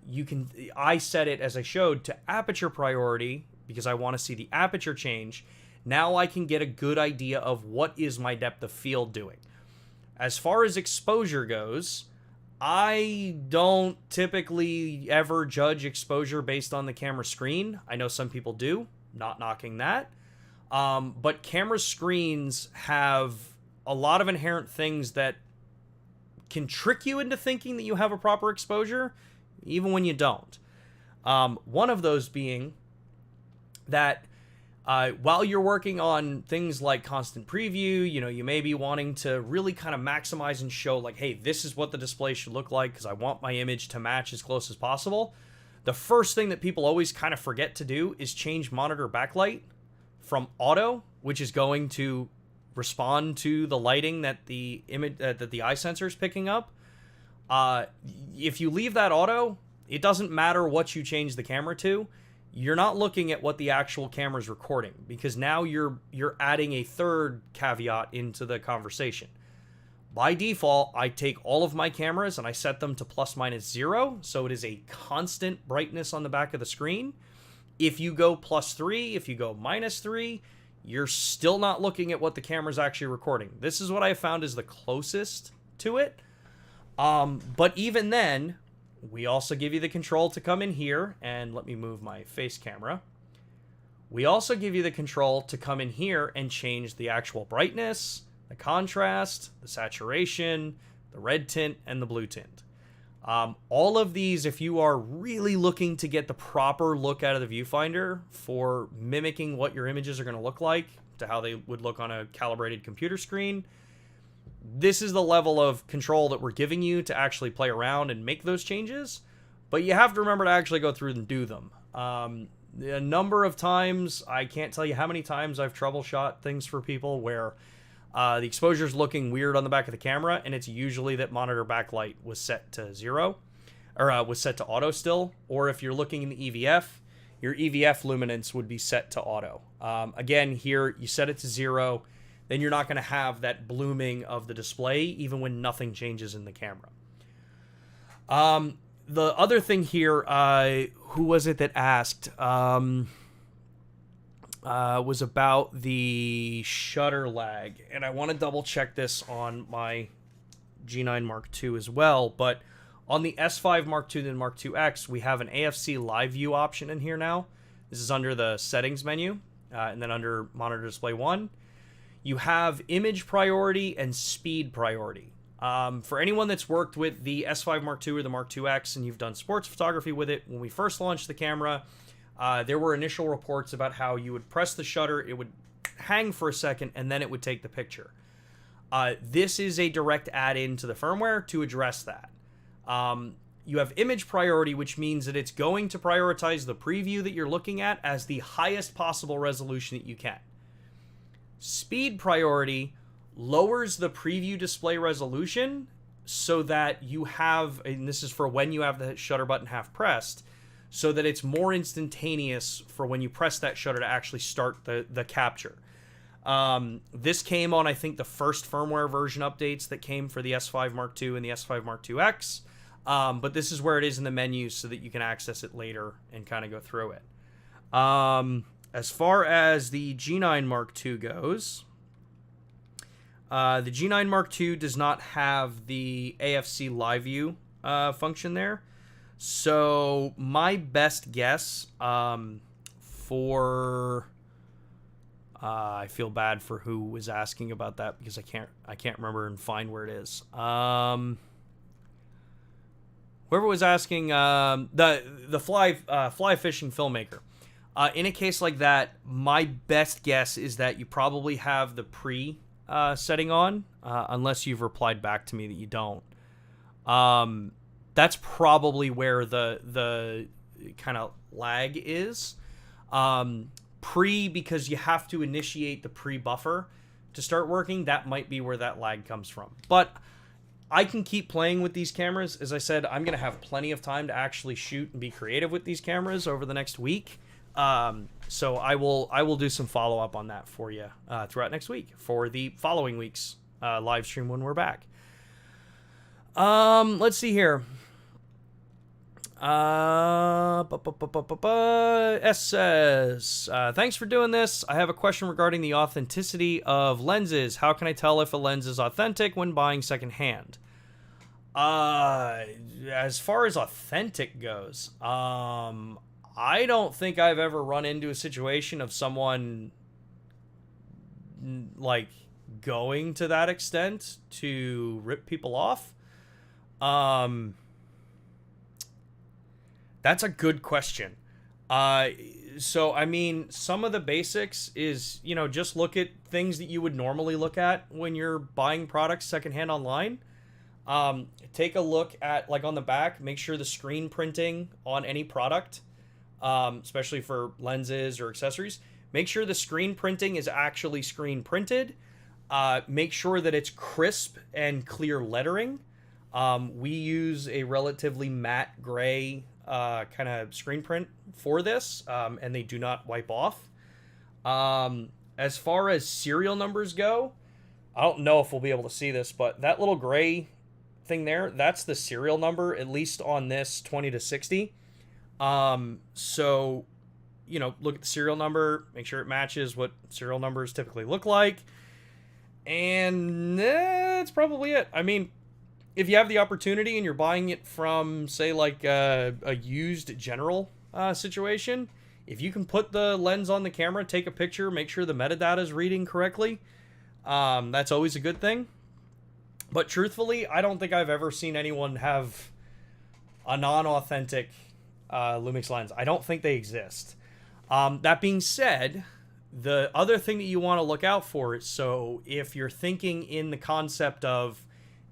I set it, as I showed, to aperture priority because I want to see the aperture change. Now I can get a good idea of what is my depth of field doing. As far as exposure goes, I don't typically ever judge exposure based on the camera screen. I know some people do, not knocking that. But camera screens have a lot of inherent things that can trick you into thinking that you have a proper exposure. even when you don't. One of those being that while you're working on things like constant preview, you may be wanting to really kind of maximize and show like, hey, this is what the display should look like because I want my image to match as close as possible. The first thing that people always kind of forget to do is change monitor backlight from auto, which is going to respond to the lighting that the image that the eye sensor is picking up. If you leave that auto, it doesn't matter what you change the camera to. You're not looking at what the actual camera's recording, because now you're adding a third caveat into the conversation. By default, I take all of my cameras and I set them to ±0, so it is a constant brightness on the back of the screen. If you go +3, if you go -3, you're still not looking at what the camera's actually recording. This is what I found is the closest to it. But even then, we also give you the control to come in here, and let me move my face camera. We also give you the control to come in here and change the actual brightness, the contrast, the saturation, the red tint, and the blue tint. All of these, if you are really looking to get the proper look out of the viewfinder for mimicking what your images are going to look like, to how they would look on a calibrated computer screen, this is the level of control that we're giving you to actually play around and make those changes. But you have to remember to actually go through and do them. A number of times, I can't tell you how many times I've troubleshot things for people where the exposure's looking weird on the back of the camera, and it's usually that monitor backlight was set to 0, or was set to auto still. Or if you're looking in the EVF, your EVF luminance would be set to auto. Again, here, you set it to 0, then you're not going to have that blooming of the display, even when nothing changes in the camera. The other thing here, who was it that asked, was about the shutter lag. And I want to double check this on my G9 Mark II as well. But on the S5 Mark II and Mark IIX, we have an AFC live view option in here now. This is under the settings menu, and then under monitor display 1. You have image priority and speed priority. For anyone that's worked with the S5 Mark II or the Mark IIX and you've done sports photography with it, when we first launched the camera, there were initial reports about how you would press the shutter, it would hang for a second, and then it would take the picture. This is a direct add-in to the firmware to address that. You have image priority, which means that it's going to prioritize the preview that you're looking at as the highest possible resolution that you can. Speed priority lowers the preview display resolution so that you have, and this is for when you have the shutter button half pressed, so that it's more instantaneous for when you press that shutter to actually start the capture. This came on, I think, the first firmware version updates that came for the S5 Mark II and the S5 Mark IIX. But this is where it is in the menu so that you can access it later and kind of go through it. As far as the G9 Mark II goes, the G9 Mark II does not have the AFC Live View function there. So my best guess for... I feel bad for who was asking about that because I can't remember and find where it is. Whoever was asking, the fly fishing filmmaker. In a case like that, my best guess is that you probably have the pre setting on, unless you've replied back to me that you don't. That's probably where the kind of lag is. Pre, because you have to initiate the pre-buffer to start working, that might be where that lag comes from. But I can keep playing with these cameras. As I said, I'm going to have plenty of time to actually shoot and be creative with these cameras over the next week. So I will do some follow-up on that for you throughout next week for the following week's live stream when we're back. Let's see here. S says, thanks for doing this. I have a question regarding the authenticity of lenses. How can I tell if a lens is authentic when buying secondhand? As far as authentic goes, I don't think I've ever run into a situation of someone like going to that extent to rip people off. That's a good question. So I mean, some of the basics is, just look at things that you would normally look at when you're buying products secondhand online. Take a look at, like, on the back, make sure the screen printing on any product, especially for lenses or accessories, make sure the screen printing is actually screen printed. Make sure that it's crisp and clear lettering. We use a relatively matte gray kind of screen print for this, and they do not wipe off. As far as serial numbers go, I don't know if we'll be able to see this, but that little gray thing there, that's the serial number, at least on this 20 to 60. So, look at the serial number, make sure it matches what serial numbers typically look like. And that's probably it. I mean, if you have the opportunity and you're buying it from, say, like a used general situation, if you can put the lens on the camera, take a picture, make sure the metadata is reading correctly, that's always a good thing. But truthfully, I don't think I've ever seen anyone have a non-authentic LUMIX lens. I don't think they exist. That being said, the other thing that you want to look out for is, so if you're thinking in the concept of,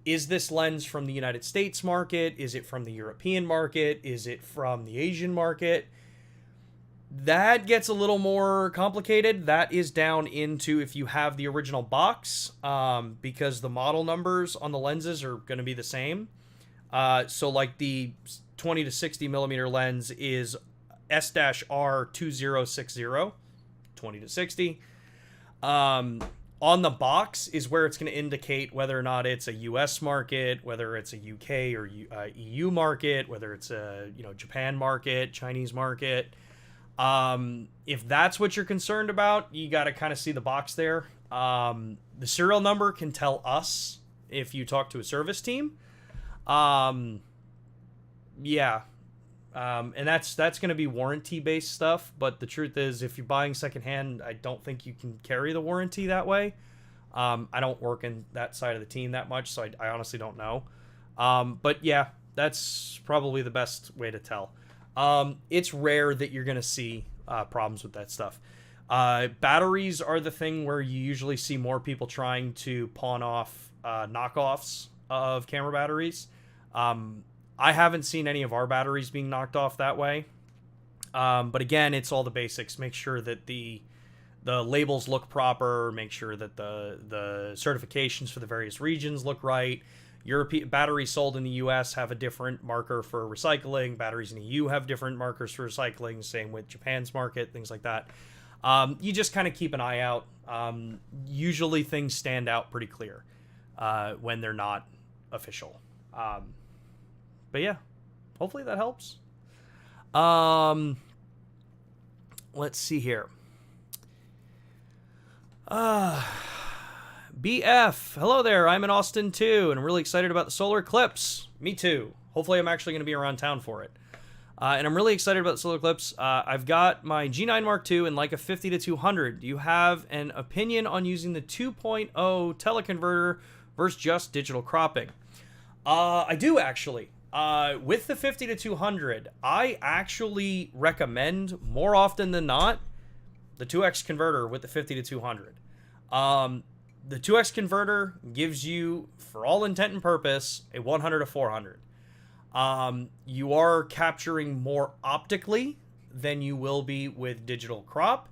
is this lens from the United States market? Is it from the European market? Is it from the Asian market? That gets a little more complicated. That is down into if you have the original box, because the model numbers on the lenses are going to be the same. So like the 20 to 60 millimeter lens is S-R2060, 20 to 60. On the box is where it's going to indicate whether or not it's a US market, whether it's a UK or EU market, whether it's a Japan market, Chinese market. If that's what you're concerned about, you got to kind of see the box there. The serial number can tell us if you talk to a service team. Yeah. And that's going to be warranty-based stuff, but the truth is, if you're buying secondhand, I don't think you can carry the warranty that way. I don't work in that side of the team that much, so I honestly don't know. But yeah, that's probably the best way to tell. It's rare that you're going to see problems with that stuff. Batteries are the thing where you usually see more people trying to pawn off knockoffs of camera batteries. I haven't seen any of our batteries being knocked off that way. But again, it's all the basics. Make sure that the labels look proper. Make sure that the certifications for the various regions look right. European batteries sold in the US have a different marker for recycling. Batteries in the EU have different markers for recycling. Same with Japan's market, things like that. You just kind of keep an eye out. Usually things stand out pretty clear when they're not official. But yeah, hopefully that helps. Let's see here. BF, hello there. I'm in Austin too, and I'm really excited about the solar eclipse. Me too. Hopefully I'm actually going to be around town for it. And I'm really excited about the solar eclipse. I've got my G9 Mark II and Leica 50 to 200. Do you have an opinion on using the 2.0 teleconverter versus just digital cropping? I do actually. With the 50 to 200, I actually recommend more often than not the 2x converter with the 50 to 200. The 2x converter gives you, for all intent and purpose, a 100 to 400. You are capturing more optically than you will be with digital crop.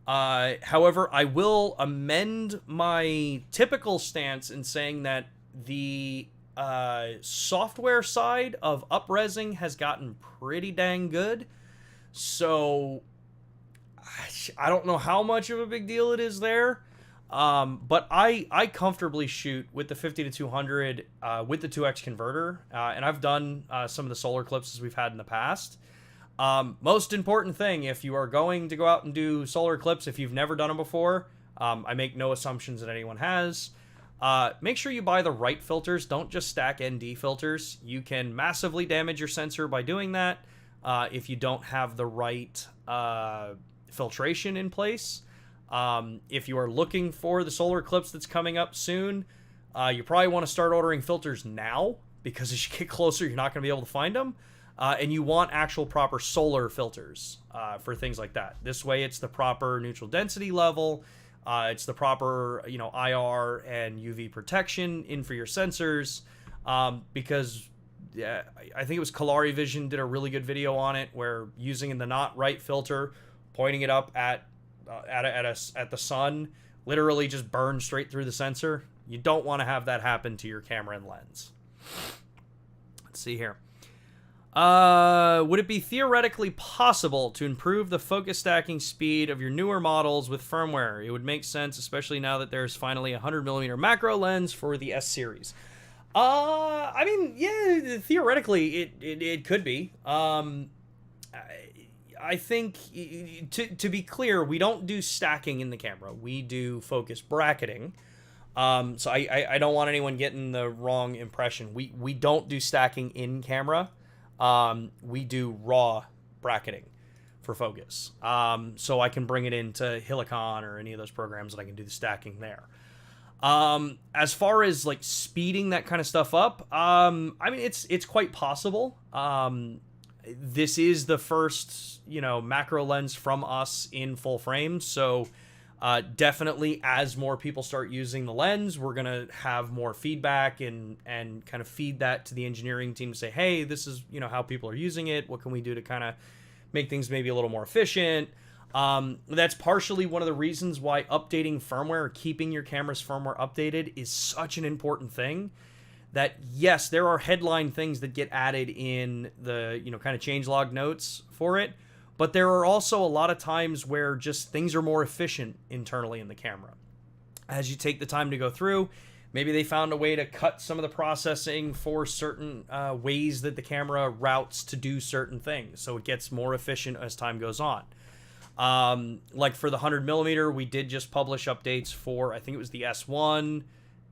However, I will amend my typical stance in saying that the software side of upresing has gotten pretty dang good. So I don't know how much of a big deal it is there. But I comfortably shoot with the 50 to 200 with the 2x converter, and I've done some of the solar eclipses we've had in the past. Most important thing, if you are going to go out and do solar eclipse, if you've never done them before, I make no assumptions that anyone has. Make sure you buy the right filters. Don't just stack ND filters. You can massively damage your sensor by doing that if you don't have the right filtration in place. If you are looking for the solar eclipse that's coming up soon, you probably want to start ordering filters now, because as you get closer, you're not going to be able to find them. And you want actual proper solar filters for things like that. This way, it's the proper neutral density level. It's the proper, IR and UV protection in for your sensors. Because I think it was Kalari Vision did a really good video on it, where using the not right filter, pointing it up at the sun, literally just burns straight through the sensor. You don't want to have that happen to your camera and lens. Let's see here. Would it be theoretically possible to improve the focus stacking speed of your newer models with firmware? It would make sense, especially now that there's finally a 100mm macro lens for the S series. I mean, yeah, theoretically, it could be. I think, to be clear, we don't do stacking in the camera. We do focus bracketing. So I don't want anyone getting the wrong impression. We don't do stacking in camera. We do raw bracketing for focus. So I can bring it into Helicon or any of those programs, and I can do the stacking there. As far as like speeding that kind of stuff up, I mean, it's quite possible. This is the first, macro lens from us in full frame. So, definitely as more people start using the lens, we're going to have more feedback and kind of feed that to the engineering team to say, hey, this is, how people are using it. What can we do to kind of make things maybe a little more efficient? That's partially one of the reasons why updating firmware or keeping your camera's firmware updated is such an important thing. That, yes, there are headline things that get added in the, kind of changelog notes for it, but there are also a lot of times where just things are more efficient internally in the camera. As you take the time to go through, maybe they found a way to cut some of the processing for certain ways that the camera routes to do certain things, so it gets more efficient as time goes on. Like for the 100mm, we did just publish updates for, I think it was the S1,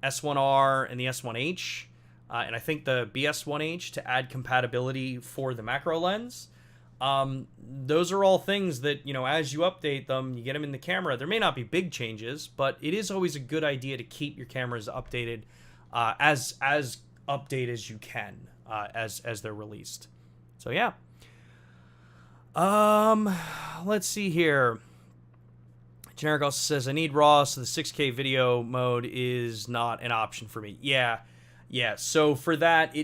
S1R, and the S1H, and I think the BS1H to add compatibility for the macro lens. Those are all things that, as you update them, you get them in the camera. There may not be big changes, but it is always a good idea to keep your cameras updated, as update as you can, as they're released. So yeah. Let's see here. Generic also says, I need RAW, so the 6K video mode is not an option for me. Yeah. So for that,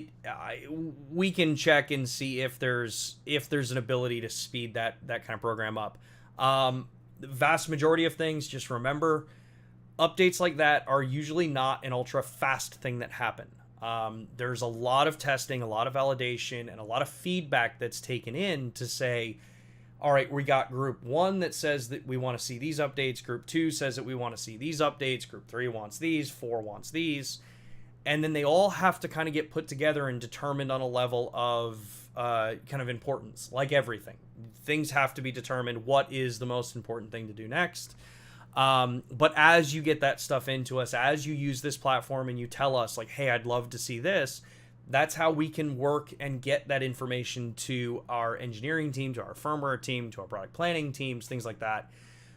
we can check and see if there's an ability to speed that kind of program up. The vast majority of things, just remember, updates like that are usually not an ultra fast thing that happen. There's a lot of testing, a lot of validation, and a lot of feedback that's taken in to say, all right, we got group 1 that says that we want to see these updates, group 2 says that we want to see these updates, group 3 wants these, 4 wants these, and then they all have to kind of get put together and determined on a level of kind of importance, like everything. Things have to be determined what is the most important thing to do next. But as you get that stuff into us, as you use this platform and you tell us like, hey, I'd love to see this, that's how we can work and get that information to our engineering team, to our firmware team, to our product planning teams, things like that,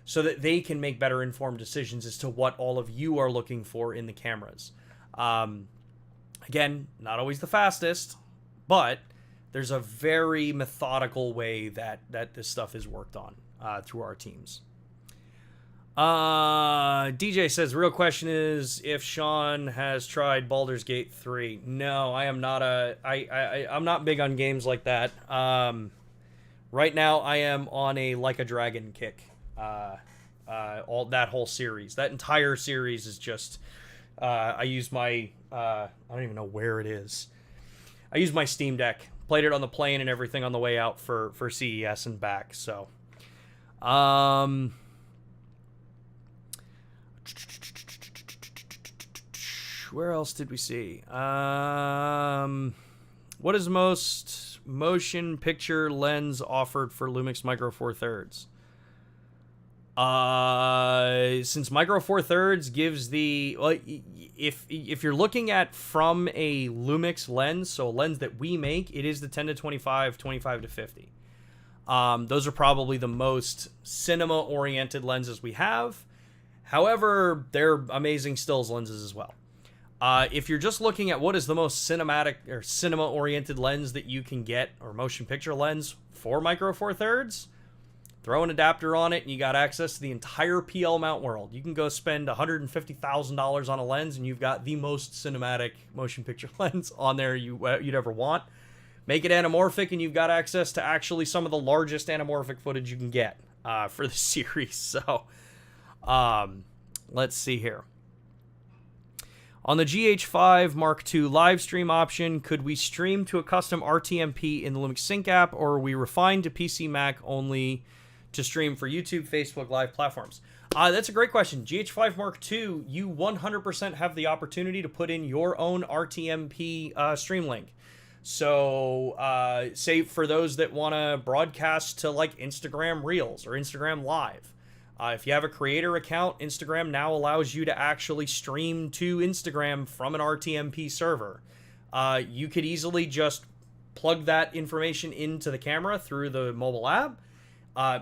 so that they can make better informed decisions as to what all of you are looking for in the cameras. Again, not always the fastest, but there's a very methodical way that this stuff is worked on through our teams. DJ says, the real question is if Sean has tried Baldur's Gate 3. No, I am not I'm not big on games like that. Right now I am on a Like a Dragon kick. All that whole series, that entire series is just, I use my, I don't even know where it is. I use my Steam Deck, played it on the plane and everything on the way out for CES and back. So, where else did we see? What is the most motion picture lens offered for LUMIX Micro Four Thirds? Since Micro Four Thirds gives the, well, if you're looking at from a LUMIX lens, so a lens that we make, it is the 10 to 25, 25 to 50. Those are probably the most cinema oriented lenses we have. However, they're amazing stills lenses as well. If you're just looking at what is the most cinematic or cinema-oriented lens that you can get, or motion picture lens for Micro Four Thirds, throw an adapter on it and you got access to the entire PL mount world. You can go spend $150,000 on a lens and you've got the most cinematic motion picture lens on there you'd ever want. Make it anamorphic and you've got access to actually some of the largest anamorphic footage you can get for the series. So let's see here. On the GH5 Mark II live stream option, could we stream to a custom RTMP in the LUMIX Sync app, or are we refined to PC Mac only to stream for YouTube, Facebook Live platforms? That's a great question. GH5 Mark II, you 100% have the opportunity to put in your own RTMP stream link. So, say for those that want to broadcast to like Instagram Reels or Instagram Live, if you have a creator account, Instagram now allows you to actually stream to Instagram from an RTMP server. You could easily just plug that information into the camera through the mobile app.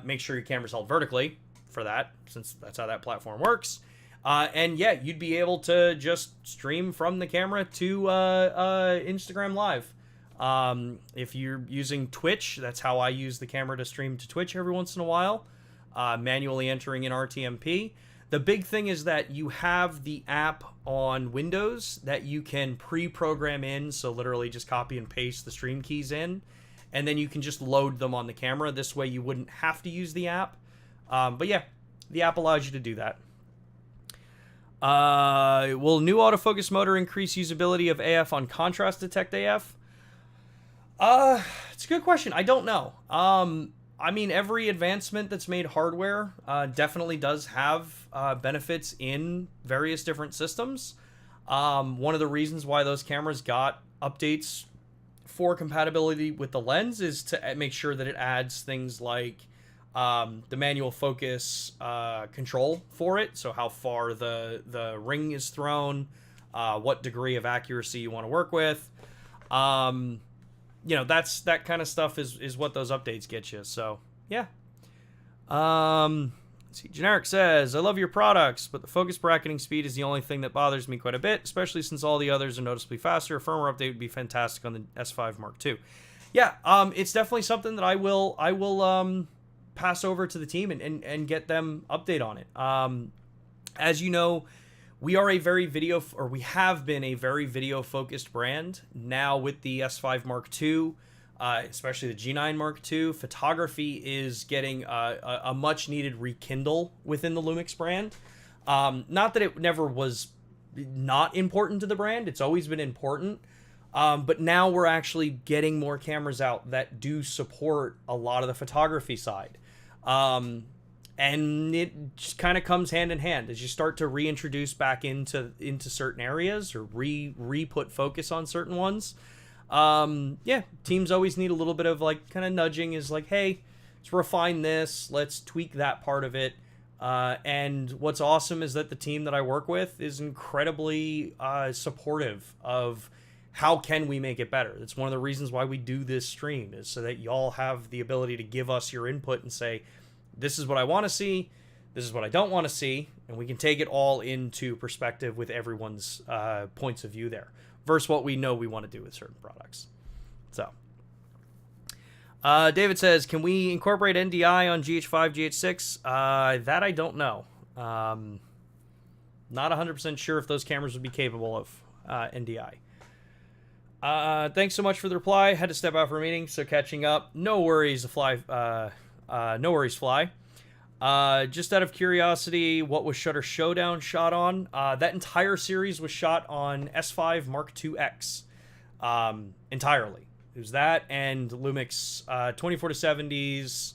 Make sure your camera's held vertically for that, since that's how that platform works. And yeah, you'd be able to just stream from the camera to Instagram Live. If you're using Twitch, that's how I use the camera to stream to Twitch every once in a while. Manually entering in RTMP. The big thing is that you have the app on Windows that you can pre-program in, so literally just copy and paste the stream keys in, and then you can just load them on the camera. This way you wouldn't have to use the app. But yeah, the app allows you to do that. Will new autofocus motor increase usability of AF on contrast detect AF? It's a good question. I don't know. I mean, every advancement that's made hardware definitely does have benefits in various different systems. One of the reasons why those cameras got updates for compatibility with the lens is to make sure that it adds things like the manual focus control for it. So how far the ring is thrown, what degree of accuracy you want to work with. You know, that kind of stuff is what those updates get you. So, yeah. Let's see. Generic says, I love your products, but the focus bracketing speed is the only thing that bothers me quite a bit, especially since all the others are noticeably faster. A firmware update would be fantastic on the S5 Mark II. Yeah, it's definitely something that I will pass over to the team and get them update on it. As you know, we are a very we have been a very video-focused brand. Now with the S5 Mark II, especially the G9 Mark II, photography is getting a much-needed rekindle within the LUMIX brand. Not that it never was not important to the brand. It's always been important. But now we're actually getting more cameras out that do support a lot of the photography side. And it just kind of comes hand in hand as you start to reintroduce back into certain areas or re-put focus on certain ones. Yeah, teams always need a little bit of like kind of nudging, is like, hey, let's refine this, let's tweak that part of it. And what's awesome is that the team that I work with is incredibly supportive of how can we make it better. That's one of the reasons why we do this stream, is so that y'all have the ability to give us your input and say, this is what I want to see, this is what I don't want to see, and we can take it all into perspective with everyone's points of view there, versus what we know we want to do with certain products. So, David says, can we incorporate NDI on GH5, GH6? That I don't know. Not 100% sure if those cameras would be capable of NDI. Thanks so much for the reply. Had to step out for a meeting, so catching up. No worries, Fly. No worries, Fly. Just out of curiosity, what was Shutter Showdown shot on? That entire series was shot on S5 Mark II X. Entirely. It was that and Lumix 24-70s.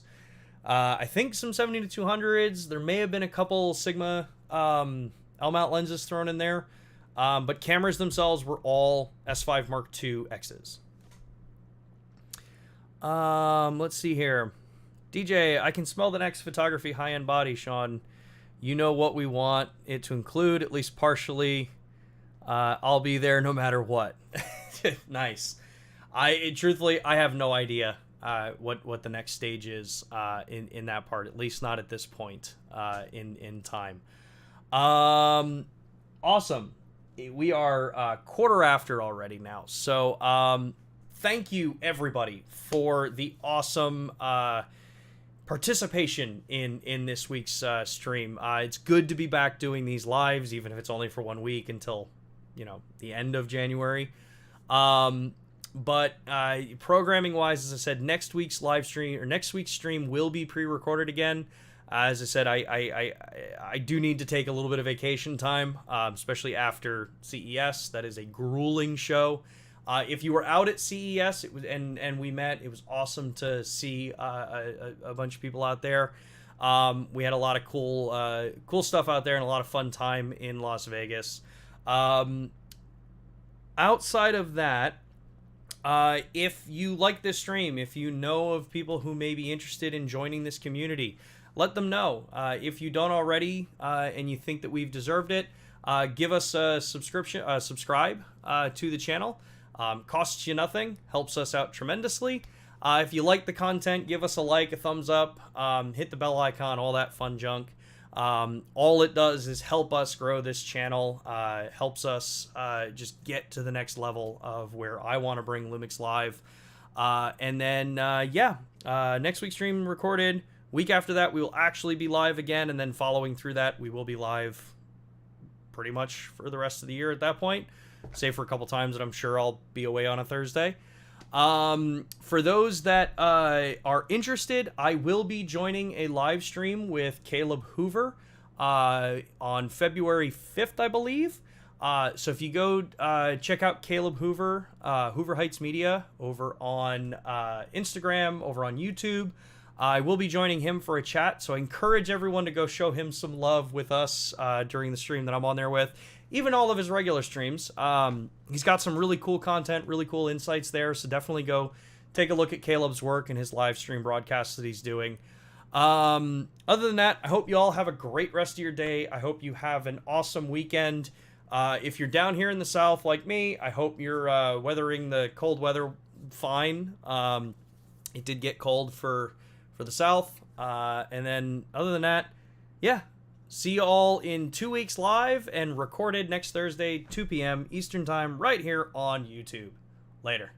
I think some 70-200s. There may have been a couple Sigma L-mount lenses thrown in there. But cameras themselves were all S5 Mark II X's. Let's see here. DJ, I can smell the next photography high-end body, Sean. You know what we want it to include, at least partially. I'll be there no matter what. Nice. Truthfully, I have no idea what the next stage is in that part, at least not at this point in time. Awesome. we are quarter after already now. So thank you everybody for the awesome participation in this week's stream. It's good to be back doing these lives, even if it's only for 1 week until the end of January. But programming wise, as I said, next week's stream will be pre-recorded again. As I said, I do need to take a little bit of vacation time, especially after CES. That is a grueling show. If you were out at CES, it was and we met. It was awesome to see a bunch of people out there. We had a lot of cool stuff out there and a lot of fun time in Las Vegas. Outside of that, if you like this stream, if you know of people who may be interested in joining this community, let them know. If you don't already and you think that we've deserved it, give us a subscribe to the channel. Costs you nothing, helps us out tremendously. If you like the content, give us a like, a thumbs up, hit the bell icon, all that fun junk. All it does is help us grow this channel, helps us just get to the next level of where I want to bring Lumix live. And then, next week's stream recorded. Week after that, we will actually be live again. And then following through that, we will be live pretty much for the rest of the year at that point. Save for a couple times that I'm sure I'll be away on a Thursday. For those that are interested, I will be joining a live stream with Caleb Hoover on February 5th, I believe. So if you go check out Caleb Hoover, Hoover Heights Media, over on Instagram, over on YouTube, I will be joining him for a chat. So I encourage everyone to go show him some love with us during the stream that I'm on there with. Even all of his regular streams. He's got some really cool content, really cool insights there, so definitely go take a look at Caleb's work and his live stream broadcasts that he's doing. Other than that, I hope you all have a great rest of your day. I hope you have an awesome weekend. If you're down here in the South like me, I hope you're weathering the cold weather fine. It did get cold for the South. And then other than that, yeah. See you all in 2 weeks live and recorded next Thursday, 2 p.m. Eastern Time, right here on YouTube. Later.